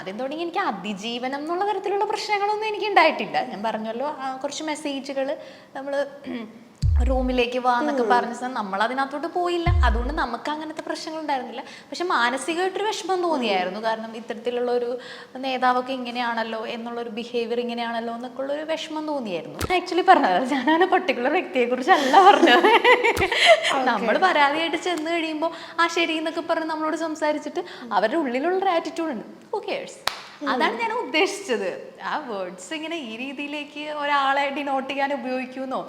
ആദ്യം തുടങ്ങി എനിക്ക് അതിജീവനം എന്നുള്ള തരത്തിലുള്ള പ്രശ്നങ്ങളൊന്നും എനിക്ക് ഉണ്ടായിട്ടില്ല. ഞാൻ പറഞ്ഞല്ലോ, കുറച്ച് മെസ്സേജുകൾ നമ്മൾ റൂമിലേക്ക് വാ എന്നൊക്കെ പറഞ്ഞ നമ്മൾ അതിനകത്തോട്ട് പോയില്ല. അതുകൊണ്ട് നമുക്ക് അങ്ങനത്തെ പ്രശ്നങ്ങൾ ഉണ്ടായിരുന്നില്ല. പക്ഷെ മാനസികമായിട്ടൊരു വിഷമം തോന്നിയായിരുന്നു. കാരണം ഇത്തരത്തിലുള്ള ഒരു നേതാവൊക്കെ ഇങ്ങനെയാണല്ലോ എന്നുള്ളൊരു ബിഹേവിയർ ഇങ്ങനെയാണല്ലോ എന്നൊക്കെ ഉള്ളൊരു വിഷമം തോന്നിയായിരുന്നു. ആക്ച്വലി പറഞ്ഞത് ഞാനൊരു പർട്ടിക്കുലർ വ്യക്തിയെ കുറിച്ചല്ല പറഞ്ഞത്. നമ്മൾ പരാതിയായിട്ട് ചെന്ന് കഴിയുമ്പോൾ ആ ശരി എന്നൊക്കെ പറഞ്ഞ് നമ്മളോട് സംസാരിച്ചിട്ട് അവരുടെ ഉള്ളിലുള്ളൊരു ആറ്റിറ്റ്യൂഡ് ഉണ്ട്. Who cares? അതാണ് ഞാൻ ഉദ്ദേശിച്ചത്. ആ വേർഡ്സ് ഇങ്ങനെ ഈ രീതിയിലേക്ക് ഒരാളെ ഡിനോട്ട് ചെയ്യാൻ ഉപയോഗിക്കുന്നോ,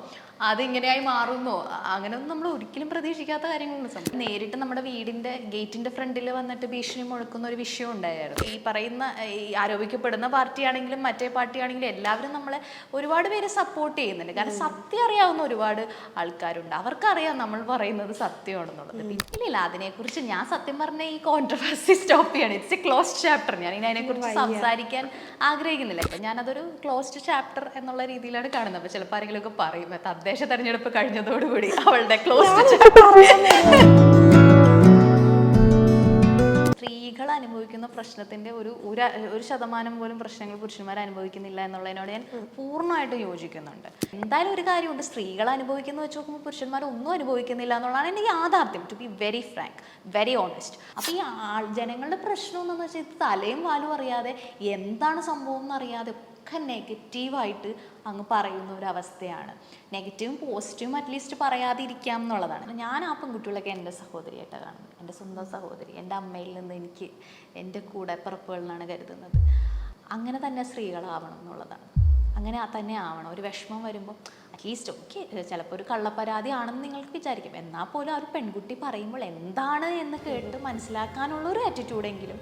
അതിങ്ങനെയായി മാറുന്നോ, അങ്ങനെയൊന്നും നമ്മൾ ഒരിക്കലും പ്രതീക്ഷിക്കാത്ത കാര്യങ്ങളൊന്നും. നേരിട്ട് നമ്മുടെ വീടിന്റെ ഗേറ്റിന്റെ ഫ്രണ്ടിൽ വന്നിട്ട് ഭീഷണി മുഴക്കുന്ന ഒരു വിഷയം ഉണ്ടായിരുന്നു. ഈ പറയുന്ന ഈ ആരോപിക്കപ്പെടുന്ന പാർട്ടിയാണെങ്കിലും മറ്റേ പാർട്ടിയാണെങ്കിലും എല്ലാവരും നമ്മളെ ഒരുപാട് പേര് സപ്പോർട്ട് ചെയ്യുന്നുണ്ട്. കാരണം സത്യം അറിയാവുന്ന ഒരുപാട് ആൾക്കാരുണ്ട്. അവർക്കറിയാം നമ്മൾ പറയുന്നത് സത്യമാണെന്നുള്ളത്. ഇല്ല, അതിനെക്കുറിച്ച് ഞാൻ സത്യം പറഞ്ഞ ഈ കോൺട്രവേഴ്സി സ്റ്റോപ്പ് ചെയ്യണം. It's A closed chapter. ഞാൻ ഇനി അതിനെക്കുറിച്ച് സംസാരിക്കാൻ ആഗ്രഹിക്കുന്നില്ല. ഇപ്പം ഞാനതൊരു ക്ലോസ്ഡ് ചാപ്റ്റർ എന്നുള്ള രീതിയിലാണ് കാണുന്നത്. അപ്പോൾ ചിലപ്പോൾ ആരെങ്കിലും ഒക്കെ പറയും തദ്ദേശ തെരഞ്ഞെടുപ്പ് കഴിഞ്ഞതോടുകൂടി അവളുടെ ക്ലോസ്ഡ് സ്ത്രീകൾ അനുഭവിക്കുന്ന പ്രശ്നത്തിന്റെ ഒരു ശതമാനം പോലും പ്രശ്നങ്ങൾ പുരുഷന്മാർ അനുഭവിക്കുന്നില്ല എന്നുള്ളതിനോട് ഞാൻ പൂർണ്ണമായിട്ട് യോജിക്കുന്നുണ്ട്. എന്തായാലും ഒരു കാര്യമുണ്ട്, സ്ത്രീകൾ അനുഭവിക്കുന്ന വെച്ച് നോക്കുമ്പോൾ പുരുഷന്മാർ ഒന്നും അനുഭവിക്കുന്നില്ല എന്നുള്ളതാണ് എൻ്റെ യാഥാർത്ഥ്യം. To be very frank, very honest. അപ്പോൾ ഈ ജനങ്ങളുടെ പ്രശ്നം എന്താണെന്ന് വെച്ചാൽ ഇത് തലയും വാലും അറിയാതെ എന്താണ് സംഭവം എന്നറിയാതെ ഒക്കെ നെഗറ്റീവായിട്ട് അങ്ങ് പറയുന്ന ഒരു അവസ്ഥയാണ്. നെഗറ്റീവും പോസിറ്റീവും അറ്റ്ലീസ്റ്റ് പറയാതിരിക്കാം എന്നുള്ളതാണ്. ഞാൻ ആ പെൺകുട്ടികളൊക്കെ എൻ്റെ സഹോദരിയായിട്ടാണ് കാണുന്നത്. എൻ്റെ സ്വന്തം സഹോദരി, എൻ്റെ അമ്മയിൽ നിന്ന് എനിക്ക് എൻ്റെ കൂടെ പിറപ്പുകളാണ് കരുതുന്നത്. അങ്ങനെ തന്നെ സ്ത്രീകളാവണം എന്നുള്ളതാണ്. അങ്ങനെ തന്നെ ആവണം. ഒരു വിഷമം വരുമ്പോൾ അറ്റ്ലീസ്റ്റ് ഓക്കെ, ചിലപ്പോൾ ഒരു കള്ളപ്പരാതി ആണെന്ന് നിങ്ങൾക്ക് വിചാരിക്കും. എന്നാൽ പോലും ആ ഒരു പെൺകുട്ടി പറയുമ്പോൾ എന്താണ് എന്ന് കേട്ട് മനസ്സിലാക്കാനുള്ള ഒരു ആറ്റിറ്റ്യൂഡെങ്കിലും.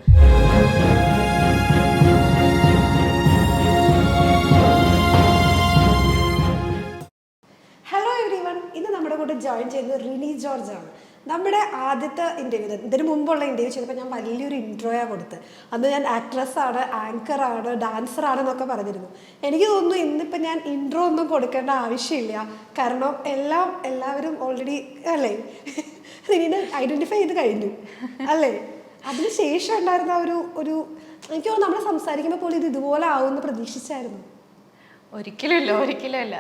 ജോയിൻ ചെയ്യുന്നത് റിനി ജോർജ് ആണ്. നമ്മുടെ ആദ്യത്തെ ഇൻ്റർവ്യൂ, ഇതിന് മുമ്പുള്ള ഇൻ്റർവ്യൂ ചെയ്തപ്പോൾ ഞാൻ വലിയൊരു ഇൻട്രോയാണ് കൊടുത്തത്. അന്ന് ഞാൻ ആക്ട്രസ്സാണ്, ആങ്കറാണ്, ഡാൻസറാണെന്നൊക്കെ പറഞ്ഞിരുന്നു. എനിക്ക് തോന്നുന്നു ഇന്നിപ്പോൾ ഞാൻ ഇൻട്രോ ഒന്നും കൊടുക്കേണ്ട ആവശ്യമില്ല. കാരണം എല്ലാവരും ഓൾറെഡി അല്ലേ റിനിനെ ഐഡൻറ്റിഫൈ ചെയ്ത് കഴിഞ്ഞു അല്ലേ? അതിന് ശേഷം ഉണ്ടായിരുന്ന ഒരു എനിക്ക് തോന്നുന്നു നമ്മൾ സംസാരിക്കുമ്പോൾ പോലും ഇത് ഇതുപോലെ ആവുമെന്ന് പ്രതീക്ഷിച്ചായിരുന്നു. ഒരിക്കലുമില്ല.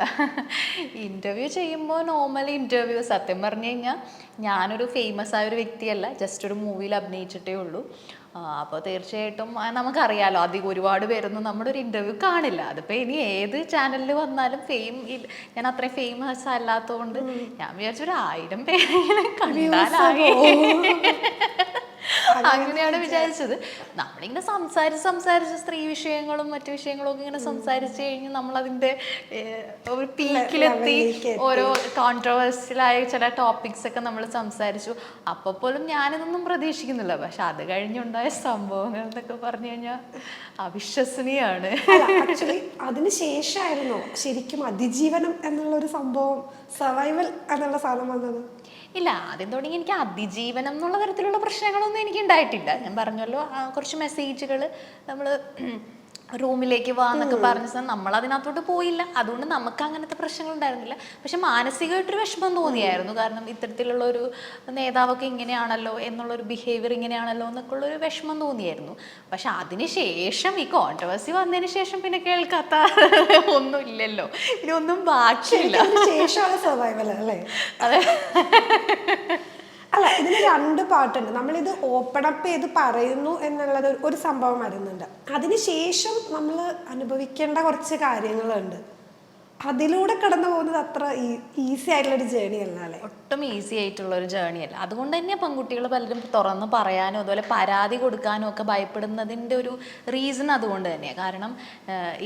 ഇൻ്റർവ്യൂ ചെയ്യുമ്പോൾ നോർമൽ ഇൻ്റർവ്യൂ, സത്യം പറഞ്ഞു കഴിഞ്ഞാൽ ഞാനൊരു ഫേമസ് ആയ ഒരു വ്യക്തിയല്ല, ജസ്റ്റ് ഒരു മൂവിയിൽ അഭിനയിച്ചിട്ടേ ഉള്ളൂ. അപ്പോൾ തീർച്ചയായിട്ടും നമുക്കറിയാലോ അധികം ഒരുപാട് പേരൊന്നും നമ്മുടെ ഒരു ഇൻ്റർവ്യൂ കാണില്ല. അതിപ്പോൾ ഇനി ഏത് ചാനലിൽ വന്നാലും ഞാൻ അത്രയും ഫേമസ് അല്ലാത്തതുകൊണ്ട് ഞാൻ വിചാരിച്ചൊരു 1000 പേരെങ്കിലും കണ്ടാലാകെ അങ്ങനെയാണ് വിചാരിച്ചത്. നമ്മളിങ്ങനെ സംസാരിച്ച് സ്ത്രീ വിഷയങ്ങളും മറ്റു വിഷയങ്ങളും ഒക്കെ ഇങ്ങനെ സംസാരിച്ച് കഴിഞ്ഞ് നമ്മളതിൻ്റെ ഒരു പീക്കിലെത്തി ഓരോ കോൺട്രവേഴ്സ്യലായ ചില ടോപ്പിക്സ് ഒക്കെ നമ്മൾ സംസാരിച്ചു. അപ്പോൾ പോലും ഞാനിതൊന്നും പ്രതീക്ഷിക്കുന്നില്ല. പക്ഷെ അത് കഴിഞ്ഞുണ്ടായ സംഭവങ്ങൾ എന്നൊക്കെ പറഞ്ഞു കഴിഞ്ഞാൽ അവിശ്വസനീയമാണ്. ആക്ച്വലി അതിന് ശേഷമായിരുന്നോ ശരിക്കും അതിജീവനം എന്നുള്ളൊരു സംഭവം, സർവൈവൽ എന്നുള്ള സാധനം വന്നത്? ഇല്ല, ആദ്യം തുടങ്ങി എനിക്ക് അതിജീവനം എന്നുള്ള തരത്തിലുള്ള പ്രശ്നങ്ങളൊന്നും എനിക്ക് ഉണ്ടായിട്ടില്ല. ഞാൻ പറഞ്ഞല്ലോ, കുറച്ച് മെസ്സേജുകൾ നമ്മൾ റൂമിലേക്ക് വാ എന്നൊക്കെ പറഞ്ഞ നമ്മൾ അതിനകത്തോട്ട് പോയില്ല. അതുകൊണ്ട് നമുക്ക് അങ്ങനത്തെ പ്രശ്നങ്ങൾ ഉണ്ടായിരുന്നില്ല. പക്ഷെ മാനസികമായിട്ടൊരു വിഷമം തോന്നിയായിരുന്നു. കാരണം ഇത്തരത്തിലുള്ള ഒരു നേതാവൊക്കെ ഇങ്ങനെയാണല്ലോ എന്നുള്ളൊരു ബിഹേവിയർ ഇങ്ങനെയാണല്ലോ എന്നൊക്കെ ഉള്ളൊരു വിഷമം തോന്നിയായിരുന്നു. പക്ഷെ അതിന് ശേഷം ഈ കോൺട്രവേഴ്സി വന്നതിന് ശേഷം പിന്നെ കേൾക്കാത്ത ഒന്നും ഇല്ലല്ലോ, ഇതൊന്നും ബാക്കിയില്ല. സർവൈവൽ അല്ലേ? അതെ. അല്ല, ഇതിന് 2 പാർട്ടുണ്ട്. നമ്മളിത് ഓപ്പൺ അപ്പ് ചെയ്ത് പറയുന്നു എന്നുള്ളത് ഒരു സംഭവം വരുന്നുണ്ട്. അതിനുശേഷം നമ്മൾ അനുഭവിക്കേണ്ട കുറച്ച് കാര്യങ്ങളുണ്ട്. അതിലൂടെ കടന്നു പോകുന്നത് അത്ര ഈസി ആയിട്ടുള്ളൊരു ജേണി അല്ല അല്ലേ? ഒട്ടും ഈസി ആയിട്ടുള്ളൊരു ജേണി അല്ല. അതുകൊണ്ട് തന്നെ പെൺകുട്ടികൾ പലരും തുറന്ന് പറയാനോ അതുപോലെ പരാതി കൊടുക്കാനോ ഒക്കെ ഭയപ്പെടുന്നതിൻ്റെ ഒരു റീസൺ അതുകൊണ്ട് തന്നെയാണ്. കാരണം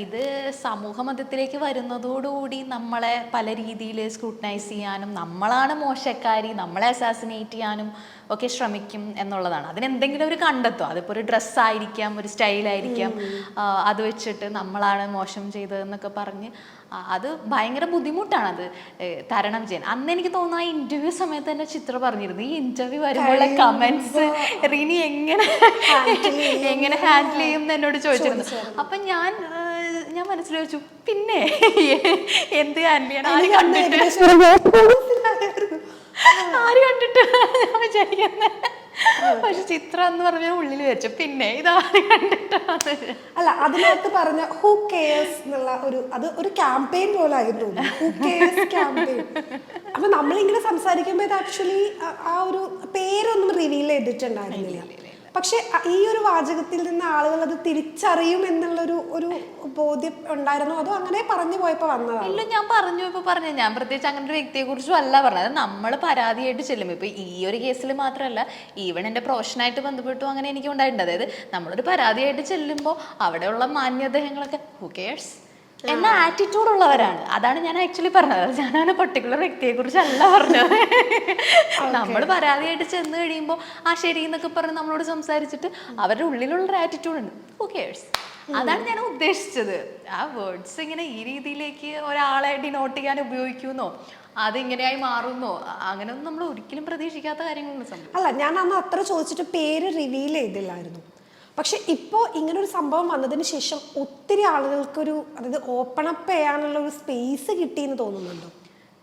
ഇത് സമൂഹ മധ്യത്തിലേക്ക് വരുന്നതോടുകൂടി നമ്മളെ പല രീതിയിൽ സ്ക്രൂട്ടനൈസ് ചെയ്യാനും നമ്മളാണ് മോശക്കാരി, നമ്മളെ അസാസിനേറ്റ് ചെയ്യാനും ഒക്കെ ശ്രമിക്കും എന്നുള്ളതാണ്. അതിനെന്തെങ്കിലും ഒരു കണ്ടെത്തും. അതിപ്പോൾ ഒരു ഡ്രസ്സായിരിക്കാം, ഒരു സ്റ്റൈലായിരിക്കാം, അത് വെച്ചിട്ട് നമ്മളാണ് മോശം ചെയ്തതെന്നൊക്കെ പറഞ്ഞ് അത് ഭയങ്കര ബുദ്ധിമുട്ടാണ് അത് തരണം ചെയ്യാൻ. അന്ന് എനിക്ക് തോന്നുന്നു ആ ഇൻ്റർവ്യൂ സമയത്ത് തന്നെ ചിത്ര പറഞ്ഞിരുന്നു, ഈ ഇൻ്റർവ്യൂ വരുമ്പോഴുള്ള കമൻസ് റിനി എങ്ങനെ ഹാൻഡിൽ ചെയ്യും എന്ന് എന്നോട് ചോദിച്ചിരുന്നു. അപ്പം ഞാൻ മനസ്സിൽ വെച്ചു, പിന്നെ എന്ത് ഹാൻഡിൽ ചെയ്യണം? ആര് കണ്ടിട്ട് ഞാൻ വിചാരിക്കുന്നത് പക്ഷെ ചിത്രം എന്ന് പറഞ്ഞാൽ ഉള്ളിൽ വെച്ചു പിന്നെ ഇതാണ് കണ്ടിട്ടാണ്. അല്ല, അതിനകത്ത് പറഞ്ഞ ഹൂ കെയേഴ്സ് എന്നുള്ള ഒരു ക്യാമ്പയിൻ പോലെ ആയിരുന്നു. Who cares campaign. അപ്പൊ നമ്മളിങ്ങനെ സംസാരിക്കുമ്പോൾ ഇത് ആക്ച്വലി ആ ഒരു പേരൊന്നും റിവീൽ ചെയ്തിട്ടുണ്ടായിരുന്നില്ല. പക്ഷെ ഈ ഒരു വാചകത്തിൽ നിന്ന് ആളുകൾ അത് തിരിച്ചറിയും ഒരു ബോധ്യം ഉണ്ടായിരുന്നു. അതോ അങ്ങനെ പറഞ്ഞു പോയപ്പോ വന്നതാണ്? ഇല്ല, ഞാൻ പറഞ്ഞു ഞാൻ പ്രത്യേകിച്ച് അങ്ങനെ ഒരു വ്യക്തിയെ കുറിച്ചും അല്ല പറഞ്ഞത്. നമ്മൾ പരാതിയായിട്ട് ചെല്ലും. ഇപ്പൊ ഈ ഒരു കേസിൽ മാത്രമല്ല, ഈവൻ എൻ്റെ പ്രൊഫഷനായിട്ട് ബന്ധപ്പെട്ടും അങ്ങനെ എനിക്ക് ഉണ്ടായിട്ടുണ്ട്. അതായത് നമ്മളൊരു പരാതിയായിട്ട് ചെല്ലുമ്പോൾ അവിടെയുള്ള മാന്യദേഹങ്ങളൊക്കെ ഹു കെയേഴ്സ് എന്ന ആറ്റിറ്റ്യൂഡ് ഉള്ളവരാണ്. അതാണ് ഞാൻ ആക്ച്വലി പറഞ്ഞത്. ഞാനങ്ങനെ പെർട്ടിക്കുലർ വ്യക്തിയെ കുറിച്ചല്ല പറഞ്ഞത്. നമ്മൾ പരാതിയായിട്ട് ചെന്ന് കഴിയുമ്പോൾ ആ ശരി എന്നൊക്കെ പറഞ്ഞ് നമ്മളോട് സംസാരിച്ചിട്ട് അവരുടെ ഉള്ളിലുള്ള ആറ്റിറ്റ്യൂഡ് ഉണ്ട്, ഹു കെയേഴ്സ്. അതാണ് ഞാൻ ഉദ്ദേശിച്ചത്. ആ വേർഡ്സ് ഇങ്ങനെ ഈ രീതിയിലേക്ക് ഒരാളെ ഡിനോട്ട് ചെയ്യാൻ ഉപയോഗിക്കുന്നോ, അതിങ്ങനെയായി മാറുന്നോ, അങ്ങനെയൊന്നും നമ്മൾ ഒരിക്കലും പ്രതീക്ഷിക്കാത്ത കാര്യങ്ങളൊന്നും സംഭവിക്കും. അല്ല, ഞാൻ അന്ന് അത്ര ചോദിച്ചിട്ട് പേര് റിവീൽ ചെയ്തില്ലായിരുന്നു. പക്ഷെ ഇപ്പോൾ ഇങ്ങനൊരു സംഭവം വന്നതിന് ശേഷം ഒത്തിരി ആളുകൾക്കൊരു, അതായത് ഓപ്പൺ അപ്പ് ചെയ്യാനുള്ള ഒരു സ്പേസ് കിട്ടിയെന്ന് തോന്നുന്നുണ്ടോ?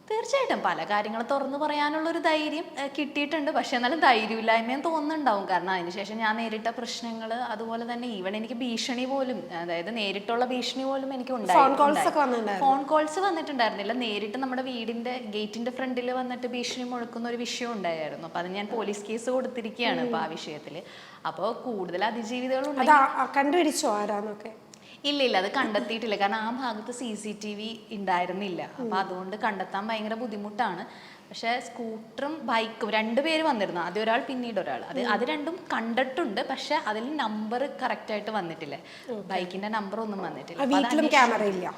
തീർച്ചയായിട്ടും പല കാര്യങ്ങൾ തുറന്നു പറയാനുള്ളൊരു ധൈര്യം കിട്ടിയിട്ടുണ്ട്. പക്ഷെ എന്നാലും ധൈര്യമില്ലായ്മയും തോന്നുന്നുണ്ടാവും. കാരണം അതിനുശേഷം ഞാൻ നേരിട്ട പ്രശ്നങ്ങൾ, അതുപോലെ തന്നെ ഈവൻ എനിക്ക് ഭീഷണി പോലും, അതായത് നേരിട്ടുള്ള ഭീഷണി പോലും എനിക്ക് ഫോൺ കോൾസ് വന്നിട്ടുണ്ടായിരുന്നില്ല. നേരിട്ട് നമ്മുടെ വീടിന്റെ ഗേറ്റിന്റെ ഫ്രണ്ടിൽ വന്നിട്ട് ഭീഷണി മുഴക്കുന്ന ഒരു വിഷയം ഉണ്ടായിരുന്നു. അപ്പൊ അത് ഞാൻ പോലീസ് കേസ് കൊടുത്തിരിക്കുകയാണ് ഇപ്പൊ ആ വിഷയത്തില്. അപ്പോൾ കൂടുതൽ അതിജീവിതകൾ കണ്ടുപിടിച്ചോ ആരാന്നൊക്കെ? ഇല്ല, അത് കണ്ടെത്തിയിട്ടില്ല. കാരണം ആ ഭാഗത്ത് CCTV ഉണ്ടായിരുന്നില്ല. അപ്പൊ അതുകൊണ്ട് കണ്ടെത്താൻ ഭയങ്കര ബുദ്ധിമുട്ടാണ്. പക്ഷെ സ്കൂട്ടറും ബൈക്കും 2 പേര് വന്നിരുന്നു. ആദ്യം ഒരാൾ പിന്നീട് ഒരാൾ. അത് രണ്ടും കണ്ടിട്ടുണ്ട്. പക്ഷെ അതിൽ നമ്പർ കറക്റ്റ് ആയിട്ട് വന്നിട്ടില്ല. ബൈക്കിന്റെ നമ്പർ ഒന്നും വന്നിട്ടില്ല.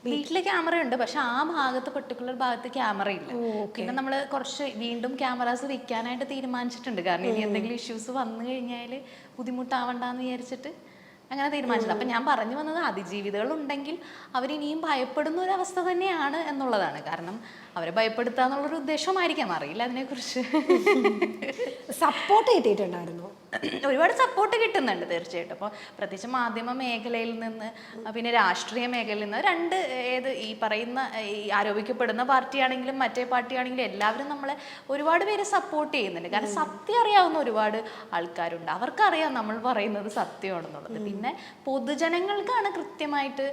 വീട്ടില് ക്യാമറ ഉണ്ട്, പക്ഷെ ആ ഭാഗത്ത് പെർട്ടിക്കുലർ ഭാഗത്ത് ക്യാമറ ഇല്ല. പിന്നെ നമ്മൾ കുറച്ച് വീണ്ടും ക്യാമറാസ് വെക്കാനായിട്ട് തീരുമാനിച്ചിട്ടുണ്ട്. കാരണം ഇനി എന്തെങ്കിലും ഇഷ്യൂസ് വന്നു കഴിഞ്ഞാൽ ബുദ്ധിമുട്ടാവണ്ടെന്ന് വിചാരിച്ചിട്ട് അങ്ങനെ തീരുമാനിച്ചത്. അപ്പം ഞാൻ പറഞ്ഞു വന്നത്, അതിജീവിതകൾ ഉണ്ടെങ്കിൽ അവരിനിയും ഭയപ്പെടുന്ന ഒരു അവസ്ഥ തന്നെയാണ് എന്നുള്ളതാണ്. കാരണം അവരെ ഭയപ്പെടുത്തുക എന്നുള്ളൊരു ഉദ്ദേശമായിരിക്കാം, അറിയില്ല അതിനെക്കുറിച്ച്. സപ്പോർട്ട് കിട്ടിയിട്ടുണ്ടായിരുന്നു, ഒരുപാട് സപ്പോർട്ട് കിട്ടുന്നുണ്ട് തീർച്ചയായിട്ടും. അപ്പോൾ പ്രത്യേകിച്ച് മാധ്യമ മേഖലയിൽ നിന്ന്, പിന്നെ രാഷ്ട്രീയ മേഖലയിൽ നിന്ന്, ഈ പറയുന്ന ഈ ആരോപിക്കപ്പെടുന്ന പാർട്ടിയാണെങ്കിലും മറ്റേ പാർട്ടിയാണെങ്കിലും എല്ലാവരും നമ്മളെ ഒരുപാട് പേര് സപ്പോർട്ട് ചെയ്യുന്നുണ്ട്. കാരണം സത്യം അറിയാവുന്ന ഒരുപാട് ആൾക്കാരുണ്ട്. അവർക്കറിയാം നമ്മൾ പറയുന്നത് സത്യമാണെന്നുള്ളത്. പിന്നെ പൊതുജനങ്ങൾക്കാണ് കൃത്യമായിട്ട്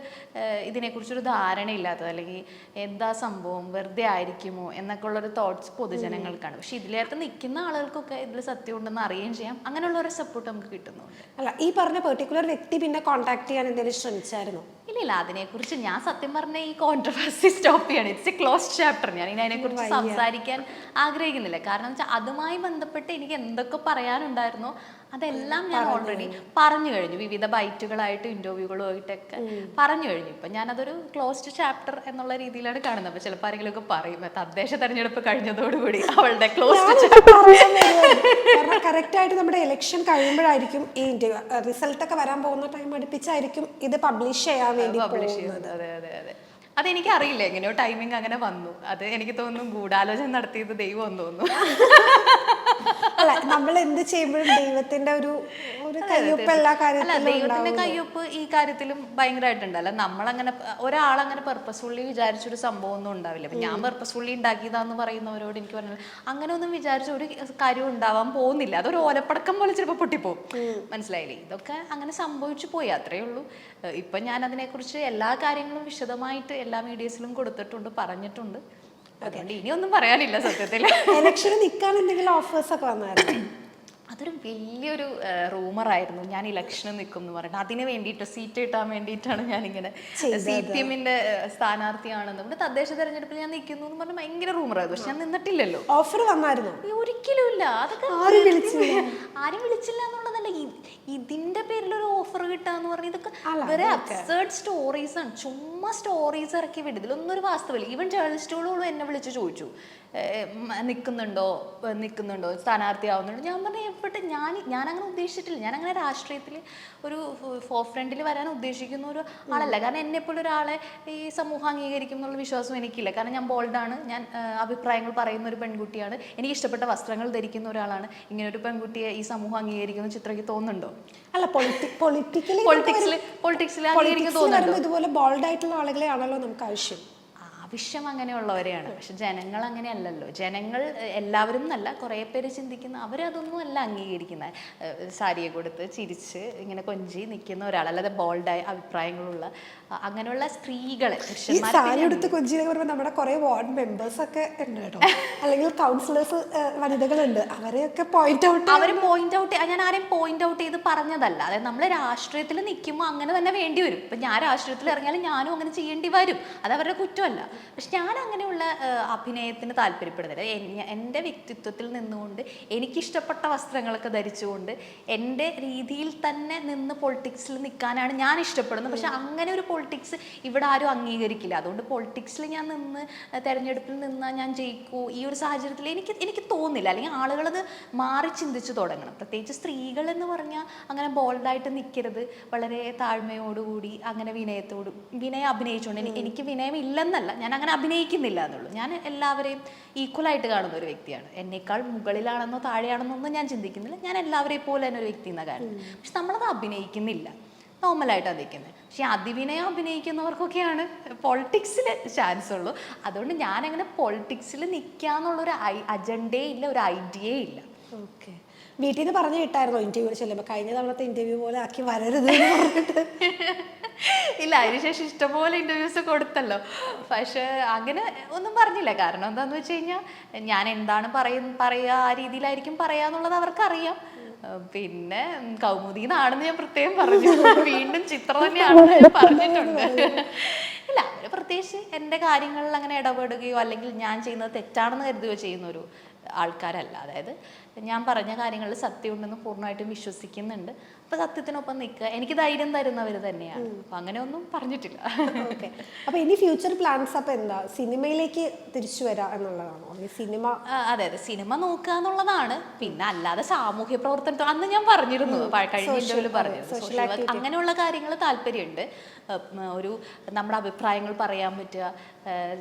ഇതിനെക്കുറിച്ചൊരു ധാരണയില്ലാത്തത്. അല്ലെങ്കിൽ എന്താ സംഭവം, വെറുതെ ആയിരിക്കുമോ എന്നൊക്കെ ഉള്ളൊരു തോട്ട്സ് പൊതുജനങ്ങൾക്കാണ്. പക്ഷെ ഇതിലേക്ക് നിൽക്കുന്ന ആളുകൾക്കൊക്കെ ഇതിൽ സത്യം ഉണ്ടെന്ന് അറിയുകയും ചെയ്യാം. അങ്ങനെയുള്ളൊരു സപ്പോർട്ട് നമുക്ക് കിട്ടുന്നുണ്ട്. അല്ല, ഈ പറഞ്ഞ പെർട്ടിക്കുലർ വ്യക്തി പിന്നെ കോൺടാക്ട് ചെയ്യാൻ എന്തെങ്കിലും ശ്രമിച്ചായിരുന്നോ? ഇല്ല, അതിനെക്കുറിച്ച് ഞാൻ സത്യം പറഞ്ഞ ഈ കോൺട്രവേഴ്സി സ്റ്റോപ്പ് ചെയ്യാണ്. It's A closed chapter. ഞാൻ ഇനി അതിനെക്കുറിച്ച് സംസാരിക്കാൻ ആഗ്രഹിക്കുന്നില്ല. കാരണം വെച്ചാൽ അതുമായി ബന്ധപ്പെട്ട് എനിക്ക് എന്തൊക്കെ പറയാനുണ്ടായിരുന്നോ അതെല്ലാം ഞാൻ ഓൾറെഡി പറഞ്ഞു കഴിഞ്ഞു. വിവിധ ബൈറ്റുകളായിട്ട് ഇന്റർവ്യൂകളുമായിട്ടൊക്കെ പറഞ്ഞു കഴിഞ്ഞു. ഇപ്പം ഞാനതൊരു ക്ലോസ്ഡ് ചാപ്റ്റർ എന്നുള്ള രീതിയിലാണ് കാണുന്നത്. അപ്പോൾ ചിലപ്പോൾ ആരെങ്കിലും ഒക്കെ പറയും, തദ്ദേശ തെരഞ്ഞെടുപ്പ് കഴിഞ്ഞതോടുകൂടി അവളുടെ ക്ലോസ്ഡ് കറക്റ്റ് ആയിട്ട് നമ്മുടെ ഇലക്ഷൻ കഴിയുമ്പോഴായിരിക്കും ഈ റിസൾട്ട് ഒക്കെ വരാൻ പോകുന്ന ടൈം അടുപ്പിച്ചായിരിക്കും ഇത് പബ്ലിഷ് ചെയ്യാൻ വേണ്ടി പോകുന്നത്. അതെ. അതെനിക്കറിയില്ല, എങ്ങനെയോ ടൈമിങ് അങ്ങനെ വന്നു. അത് എനിക്ക് തോന്നുന്നു ഗൂഢാലോചന നടത്തിയത് ദൈവം എന്ന് തോന്നുന്നു. അല്ല, നമ്മൾ എന്ത് ചെയ്യുമ്പോഴും ദൈവത്തിന്റെ ഒരു കയ്യൊപ്പ് എല്ലാ കാര്യത്തിലും. ദൈവത്തിന്റെ കയ്യൊപ്പ് ഈ കാര്യത്തിലും ഭയങ്കരമായിട്ടുണ്ട്. അല്ല, നമ്മളങ്ങനെ ഒരാളങ്ങനെ പെർപ്പസ്ഫുള്ളി വിചാരിച്ചൊരു സംഭവം ഒന്നും ഉണ്ടാവില്ല. അപ്പൊ ഞാൻ പെർപ്പസ്ഫുള്ളി ഉണ്ടാക്കിയതാന്ന് പറയുന്നവരോട് എനിക്ക് പറഞ്ഞത് അങ്ങനെ ഒന്നും വിചാരിച്ച ഒരു കാര്യം ഉണ്ടാവാൻ പോകുന്നില്ല. അതൊരു ഓലപ്പടക്കം പോലെ ചിലപ്പോൾ പൊട്ടിപ്പോവും. മനസ്സിലായില്ലേ? ഇതൊക്കെ അങ്ങനെ സംഭവിച്ചു പോയി, അത്രയേ ഉള്ളൂ. ഇപ്പൊ ഞാൻ അതിനെക്കുറിച്ച് എല്ലാ കാര്യങ്ങളും വിശദമായിട്ട് എല്ലാ മീഡിയസിലും കൊടുത്തിട്ടുണ്ട്, പറഞ്ഞിട്ടുണ്ട്. അതുകൊണ്ട് ഇനിയൊന്നും പറയാനില്ല സത്യത്തിൽ. ഇലക്ഷന് നിൽക്കാൻ എന്തെങ്കിലും ഓഫേഴ്സ് ഒക്കെ വന്നായിരുന്നു? അതൊരു വലിയൊരു റൂമറായിരുന്നു. ഞാൻ ഇലക്ഷന് നിൽക്കും എന്ന് പറഞ്ഞിട്ട് അതിന് വേണ്ടിയിട്ട് സീറ്റ് കിട്ടാൻ വേണ്ടിയിട്ടാണ് ഞാനിങ്ങനെ CPM-ന്റെ സ്ഥാനാർത്ഥിയാണെന്ന്. ഇവിടെ തദ്ദേശ തെരഞ്ഞെടുപ്പിൽ ഞാൻ നിൽക്കുന്നു എന്ന് പറഞ്ഞാൽ ഭയങ്കര റൂമറായിരുന്നു. പക്ഷെ ഞാൻ നിന്നിട്ടില്ലല്ലോ. ഓഫർ വന്നായിരുന്നു? ഒരിക്കലും ഇല്ല. അതൊക്കെ ആരും വിളിച്ചില്ല എന്നുള്ളതല്ല, ഇതിന്റെ പേരിൽ ഒരു ഓഫർ കിട്ടാന്ന് പറഞ്ഞ ഇതൊക്കെ വെറുതെ അബ്സേർഡ് സ്റ്റോറീസ് ആണ്. ചുമ്മാ സ്റ്റോറീസ് ഇറക്കി വിടും. ഇതിലൊന്നും ഒരു വാസ്തവമില്ല. ഈവൻ ജേർണലിസ്റ്റുകളോട് എന്നെ വിളിച്ച് ചോദിച്ചു, നിൽക്കുന്നുണ്ടോ സ്ഥാനാർത്ഥിയാവുന്നുണ്ടോ. ഞാൻ പറഞ്ഞ എവിടെ, ഞാൻ അങ്ങനെ ഉദ്ദേശിച്ചിട്ടില്ല. ഞാൻ അങ്ങനെ രാഷ്ട്രീയത്തിൽ ഒരു ഫോർ ഫ്രണ്ടിൽ വരാൻ ഉദ്ദേശിക്കുന്ന ഒരു ആളല്ല. കാരണം എന്നെപ്പോലെ ഒരാളെ ഈ സമൂഹം അംഗീകരിക്കും എന്നുള്ള വിശ്വാസം എനിക്കില്ല. കാരണം ഞാൻ ബോൾഡാണ്, ഞാൻ അഭിപ്രായങ്ങൾ പറയുന്ന ഒരു പെൺകുട്ടിയാണ്, എനിക്ക് ഇഷ്ടപ്പെട്ട വസ്ത്രങ്ങൾ ധരിക്കുന്ന ഒരാളാണ്. ഇങ്ങനെ ഒരു പെൺകുട്ടിയെ ഈ സമൂഹം അംഗീകരിക്കുന്ന ചിത്രയ്ക്ക് തോന്നുന്നുണ്ടോ? അല്ല, പൊളിറ്റിക്സിൽ അംഗീകരിക്കും തോന്നുന്നുണ്ടോ? ഇതുപോലെ ബോൾഡ് ആയിട്ടുള്ള ആളുകളെ ആണല്ലോ നമുക്ക് ആവശ്യം. ആ ആവശ്യം അങ്ങനെയുള്ളവരെയാണ്. പക്ഷെ ജനങ്ങൾ അങ്ങനെയല്ലല്ലോ. ജനങ്ങൾ എല്ലാവരും എന്നല്ല, കുറേ പേര് ചിന്തിക്കുന്ന അവരതൊന്നും അല്ല അംഗീകരിക്കുന്നത്. സാരിയെ കൊടുത്ത് ചിരിച്ച് ഇങ്ങനെ കൊഞ്ചി നിൽക്കുന്ന ഒരാൾ, അല്ലാതെ ബോൾഡായ അഭിപ്രായങ്ങളുള്ള അങ്ങനെയുള്ള സ്ത്രീകളെ സാരി എടുത്ത് കൊഞ്ചിനെ പറയുമ്പോൾ നമ്മുടെ കുറെ വാർഡ് മെമ്പേഴ്സ് ഒക്കെ ഉണ്ട് കേട്ടോ, അല്ലെങ്കിൽ കൗൺസിലേഴ്സ് വനിതകളുണ്ട്, അവരെയൊക്കെ പോയിന്റ് ഔട്ട് ഞാൻ ആരെയും പോയിന്റ് ഔട്ട് ചെയ്ത് പറഞ്ഞതല്ല. അതായത് നമ്മൾ രാഷ്ട്രീയത്തിൽ നിൽക്കുമ്പോൾ അങ്ങനെ തന്നെ വേണ്ടി വരും. ഇപ്പം ഞാൻ രാഷ്ട്രീയത്തിൽ ഇറങ്ങിയാലും ഞാനും അങ്ങനെ ചെയ്യേണ്ടി വരും, അത് അവരുടെ കുറ്റമല്ല. പക്ഷെ ഞാൻ അങ്ങനെയുള്ള അഭിനയത്തിന് താല്പര്യപ്പെടുന്നില്ല. എൻ്റെ വ്യക്തിത്വത്തിൽ നിന്നുകൊണ്ട് എനിക്കിഷ്ടപ്പെട്ട വസ്ത്രങ്ങളൊക്കെ ധരിച്ചുകൊണ്ട് എൻ്റെ രീതിയിൽ തന്നെ നിന്ന് പൊളിറ്റിക്സിൽ നിൽക്കാനാണ് ഞാൻ ഇഷ്ടപ്പെടുന്നത്. പക്ഷെ അങ്ങനെ ഒരു പൊളിറ്റിക്സ് ഇവിടെ ആരും അംഗീകരിക്കില്ല. അതുകൊണ്ട് പൊളിറ്റിക്സിൽ ഞാൻ നിന്ന് തെരഞ്ഞെടുപ്പിൽ നിന്നാൽ ഞാൻ ജയിക്കൂ, ഈ ഒരു സാഹചര്യത്തിൽ എനിക്ക് തോന്നുന്നില്ല. അല്ലെങ്കിൽ ആളുകളത് മാറി ചിന്തിച്ചു തുടങ്ങണം. പ്രത്യേകിച്ച് സ്ത്രീകൾ എന്ന് പറഞ്ഞാൽ അങ്ങനെ ബോൾഡായിട്ട് നിൽക്കരുത്, വളരെ താഴ്മയോടുകൂടി അങ്ങനെ വിനയം അഭിനയിച്ചുകൊണ്ട്. എനിക്ക് വിനയം ഇല്ലെന്നല്ല, ഞാൻ അങ്ങനെ അഭിനയിക്കുന്നില്ല എന്നുള്ളൂ. ഞാൻ എല്ലാവരെയും ഈക്വലായിട്ട് കാണുന്ന ഒരു വ്യക്തിയാണ്. എന്നേക്കാൾ മുകളിലാണെന്നോ താഴെയാണെന്നോ ഒന്നും ഞാൻ ചിന്തിക്കുന്നില്ല. ഞാൻ എല്ലാവരെയും പോലെ തന്നെ ഒരു വ്യക്തി എന്ന കാര്യം. പക്ഷെ നമ്മളത് അഭിനയിക്കുന്നില്ല, നോർമലായിട്ടാണ് നിൽക്കുന്നത്. പക്ഷെ അതിവിനയം അഭിനയിക്കുന്നവർക്കൊക്കെയാണ് പൊളിറ്റിക്സിൽ ചാൻസ് ഉള്ളൂ. അതുകൊണ്ട് ഞാനങ്ങനെ പൊളിറ്റിക്സിൽ നിൽക്കാന്നുള്ളൊരു അജണ്ടേ ഇല്ല, ഒരു ഐഡിയേ ഇല്ല. ഓക്കെ. വീട്ടിൽ നിന്ന് പറഞ്ഞു കിട്ടായിരുന്നോ ഇന്റർവ്യൂ ചെല്ലുമ്പോൾ കഴിഞ്ഞ തവണത്തെ ഇന്റർവ്യൂ പോലെ ആക്കി വരരുത് എന്ന് പറഞ്ഞിട്ട്? ഇല്ല, അതിനുശേഷം ഇഷ്ടംപോലെ ഇന്റർവ്യൂസ് കൊടുത്തല്ലോ. പക്ഷെ അങ്ങനെ ഒന്നും പറഞ്ഞില്ല. കാരണം എന്താന്ന് വെച്ച് കഴിഞ്ഞാൽ ഞാൻ എന്താണ് പറയുക ആ രീതിയിലായിരിക്കും പറയാന്നുള്ളത് അവർക്കറിയാം. പിന്നെ കൗമുദിന്നാണെന്ന് ഞാൻ പ്രത്യേകം പറഞ്ഞു. വീണ്ടും ചിത്രം തന്നെയാണെന്ന് ഞാൻ പറഞ്ഞിട്ടുണ്ട്. ഇല്ല, അവര് പ്രത്യേകിച്ച് എൻ്റെ കാര്യങ്ങളിൽ അങ്ങനെ ഇടപെടുകയോ അല്ലെങ്കിൽ ഞാൻ ചെയ്യുന്നത് തെറ്റാണെന്ന് കരുതുകയോ ചെയ്യുന്ന ഒരു ആൾക്കാരല്ല. അതായത് ഞാൻ പറഞ്ഞ കാര്യങ്ങളിൽ സത്യമുണ്ടെന്ന് പൂർണ്ണമായിട്ടും വിശ്വസിക്കുന്നുണ്ട്. അപ്പൊ സത്യത്തിനൊപ്പം നിൽക്കുക, എനിക്ക് ധൈര്യം തരുന്നവർ തന്നെയാണ്. അപ്പൊ അങ്ങനെ ഒന്നും പറഞ്ഞിട്ടില്ല. ഓക്കെ. അപ്പൊ ഇനി ഫ്യൂച്ചർ പ്ലാൻസ് അപ്പൊ എന്താ, സിനിമയിലേക്ക് തിരിച്ചു വരാ എന്നുള്ളതാണോ? സിനിമ? അതെ, സിനിമ നോക്കുക എന്നുള്ളതാണ്. പിന്നെ അല്ലാതെ സാമൂഹ്യ പ്രവർത്തനത്തിൽ അന്ന് ഞാൻ പറഞ്ഞിരുന്നു, കഴിഞ്ഞ ഇന്റർവ്യൂവിൽ പറഞ്ഞിരുന്നു, അങ്ങനെയുള്ള കാര്യങ്ങൾ താല്പര്യമുണ്ട്. ഒരു നമ്മുടെ അഭിപ്രായങ്ങൾ പറയാൻ പറ്റുക,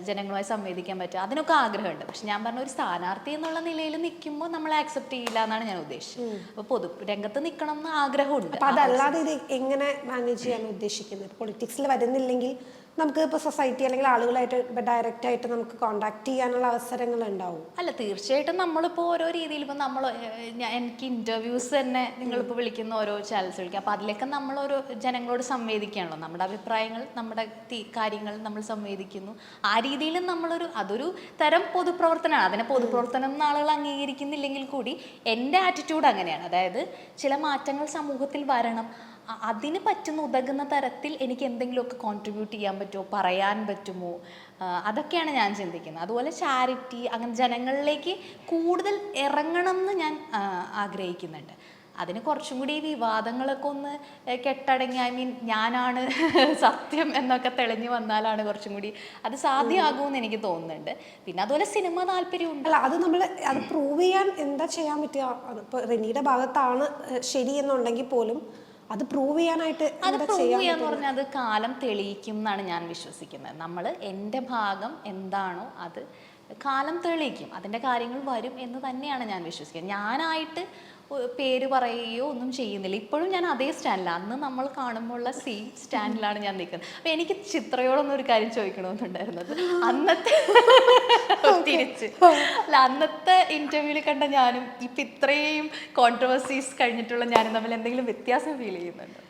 ജനങ്ങളുമായി സംവദിക്കാൻ പറ്റുക, അതിനൊക്കെ ആഗ്രഹമുണ്ട്. പക്ഷെ ഞാൻ പറഞ്ഞ ഒരു സ്ഥാനാർത്ഥി എന്നുള്ള നിലയിൽ നിൽക്കുമ്പോൾ നമ്മളെ ആക്സെപ്റ്റ് ചെയ്യില്ല എന്നാണ് ഞാൻ ഉദ്ദേശിച്ചത്. അപ്പൊ പൊതു രംഗത്ത് നിൽക്കണം എന്ന് ആഗ്രഹമുണ്ട്. അപ്പൊ അതല്ലാതെ ഇത് എങ്ങനെ മാനേജ് ചെയ്യാൻ ഉദ്ദേശിക്കുന്നത്? പൊളിറ്റിക്സിൽ വരുന്നില്ലെങ്കിൽ നമുക്ക് ഇപ്പോൾ സൊസൈറ്റി അല്ലെങ്കിൽ ആളുകളായിട്ട് ഡയറക്റ്റ് ആയിട്ട് നമുക്ക് കോണ്ടാക്ട് ചെയ്യാനുള്ള അവസരങ്ങൾ ഉണ്ടാവും. അല്ല, തീർച്ചയായിട്ടും നമ്മളിപ്പോൾ ഓരോ രീതിയിൽ ഇപ്പോൾ എനിക്ക് ഇന്റർവ്യൂസ് തന്നെ നിങ്ങളിപ്പോൾ വിളിക്കുന്ന ഓരോ ചാനൽസ് വിളിക്കും. അപ്പോൾ അതിലൊക്കെ നമ്മളോരോ ജനങ്ങളോട് സംവേദിക്കുകയാണല്ലോ. നമ്മുടെ അഭിപ്രായങ്ങൾ, നമ്മുടെ കാര്യങ്ങൾ നമ്മൾ സംവേദിക്കുന്നു. ആ രീതിയിൽ അതൊരു തരം പൊതുപ്രവർത്തനമാണ്. അതിനെ പൊതുപ്രവർത്തനം എന്ന ആളുകൾ അംഗീകരിക്കുന്നില്ലെങ്കിൽ കൂടി എൻ്റെ ആറ്റിറ്റ്യൂഡ് അങ്ങനെയാണ്. അതായത് ചില മാറ്റങ്ങൾ സമൂഹത്തിൽ വരണം, അതിന് ഉതകുന്ന തരത്തിൽ എനിക്ക് എന്തെങ്കിലുമൊക്കെ കോൺട്രിബ്യൂട്ട് ചെയ്യാൻ പറ്റുമോ, പറയാൻ പറ്റുമോ, അതൊക്കെയാണ് ഞാൻ ചിന്തിക്കുന്നത്. അതുപോലെ ചാരിറ്റി, അങ്ങനെ ജനങ്ങളിലേക്ക് കൂടുതൽ ഇറങ്ങണം എന്ന് ഞാൻ ആഗ്രഹിക്കുന്നുണ്ട്. അതിന് കുറച്ചും കൂടി ഈ വിവാദങ്ങളൊക്കെ ഒന്ന് കെട്ടടങ്ങി, ഞാനാണ് സത്യം എന്നൊക്കെ തെളിഞ്ഞു വന്നാലാണ് കുറച്ചും കൂടി അത് സാധ്യമാകുമെന്ന് എനിക്ക് തോന്നുന്നുണ്ട്. പിന്നെ അതുപോലെ സിനിമ താല്പര്യമുണ്ട്. അല്ല, അത് പ്രൂവ് ചെയ്യാൻ എന്താ ചെയ്യാൻ പറ്റുക? ഇപ്പോൾ റെനിയുടെ ഭാഗത്താണ് ശരി എന്നുണ്ടെങ്കിൽ പോലും അത് പ്രൂവ് ചെയ്യാനായിട്ട് പറഞ്ഞാൽ അത് കാലം തെളിയിക്കും എന്നാണ് ഞാൻ വിശ്വസിക്കുന്നത്. നമ്മൾ എൻ്റെ ഭാഗം എന്താണോ അത് കാലം തെളിയിക്കും, അതിൻ്റെ കാര്യങ്ങൾ വരും എന്ന് തന്നെയാണ് ഞാൻ വിശ്വസിക്കുന്നത്. ഞാനായിട്ട് പേര് പറയുകയോ ഒന്നും ചെയ്യുന്നില്ല. ഇപ്പോഴും ഞാൻ അതേ സ്റ്റാൻഡിലാണ്, അന്ന് നമ്മൾ കാണുമ്പോഴുള്ള സെയിം സ്റ്റാൻഡിലാണ് ഞാൻ നിൽക്കുന്നത്. അപ്പം എനിക്ക് ചിത്രയോടൊന്നും ഒരു കാര്യം ചോദിക്കണമെന്നുണ്ടായിരുന്നത്, അന്നത്തെ ഇന്റർവ്യൂവിൽ കണ്ട ഞാനും ഇപ്പം ഇത്രയും കോൺട്രവേഴ്സീസ് കഴിഞ്ഞിട്ടുള്ള ഞാനും തമ്മിൽ എന്തെങ്കിലും വ്യത്യാസം ഫീൽ ചെയ്യുന്നുണ്ട്?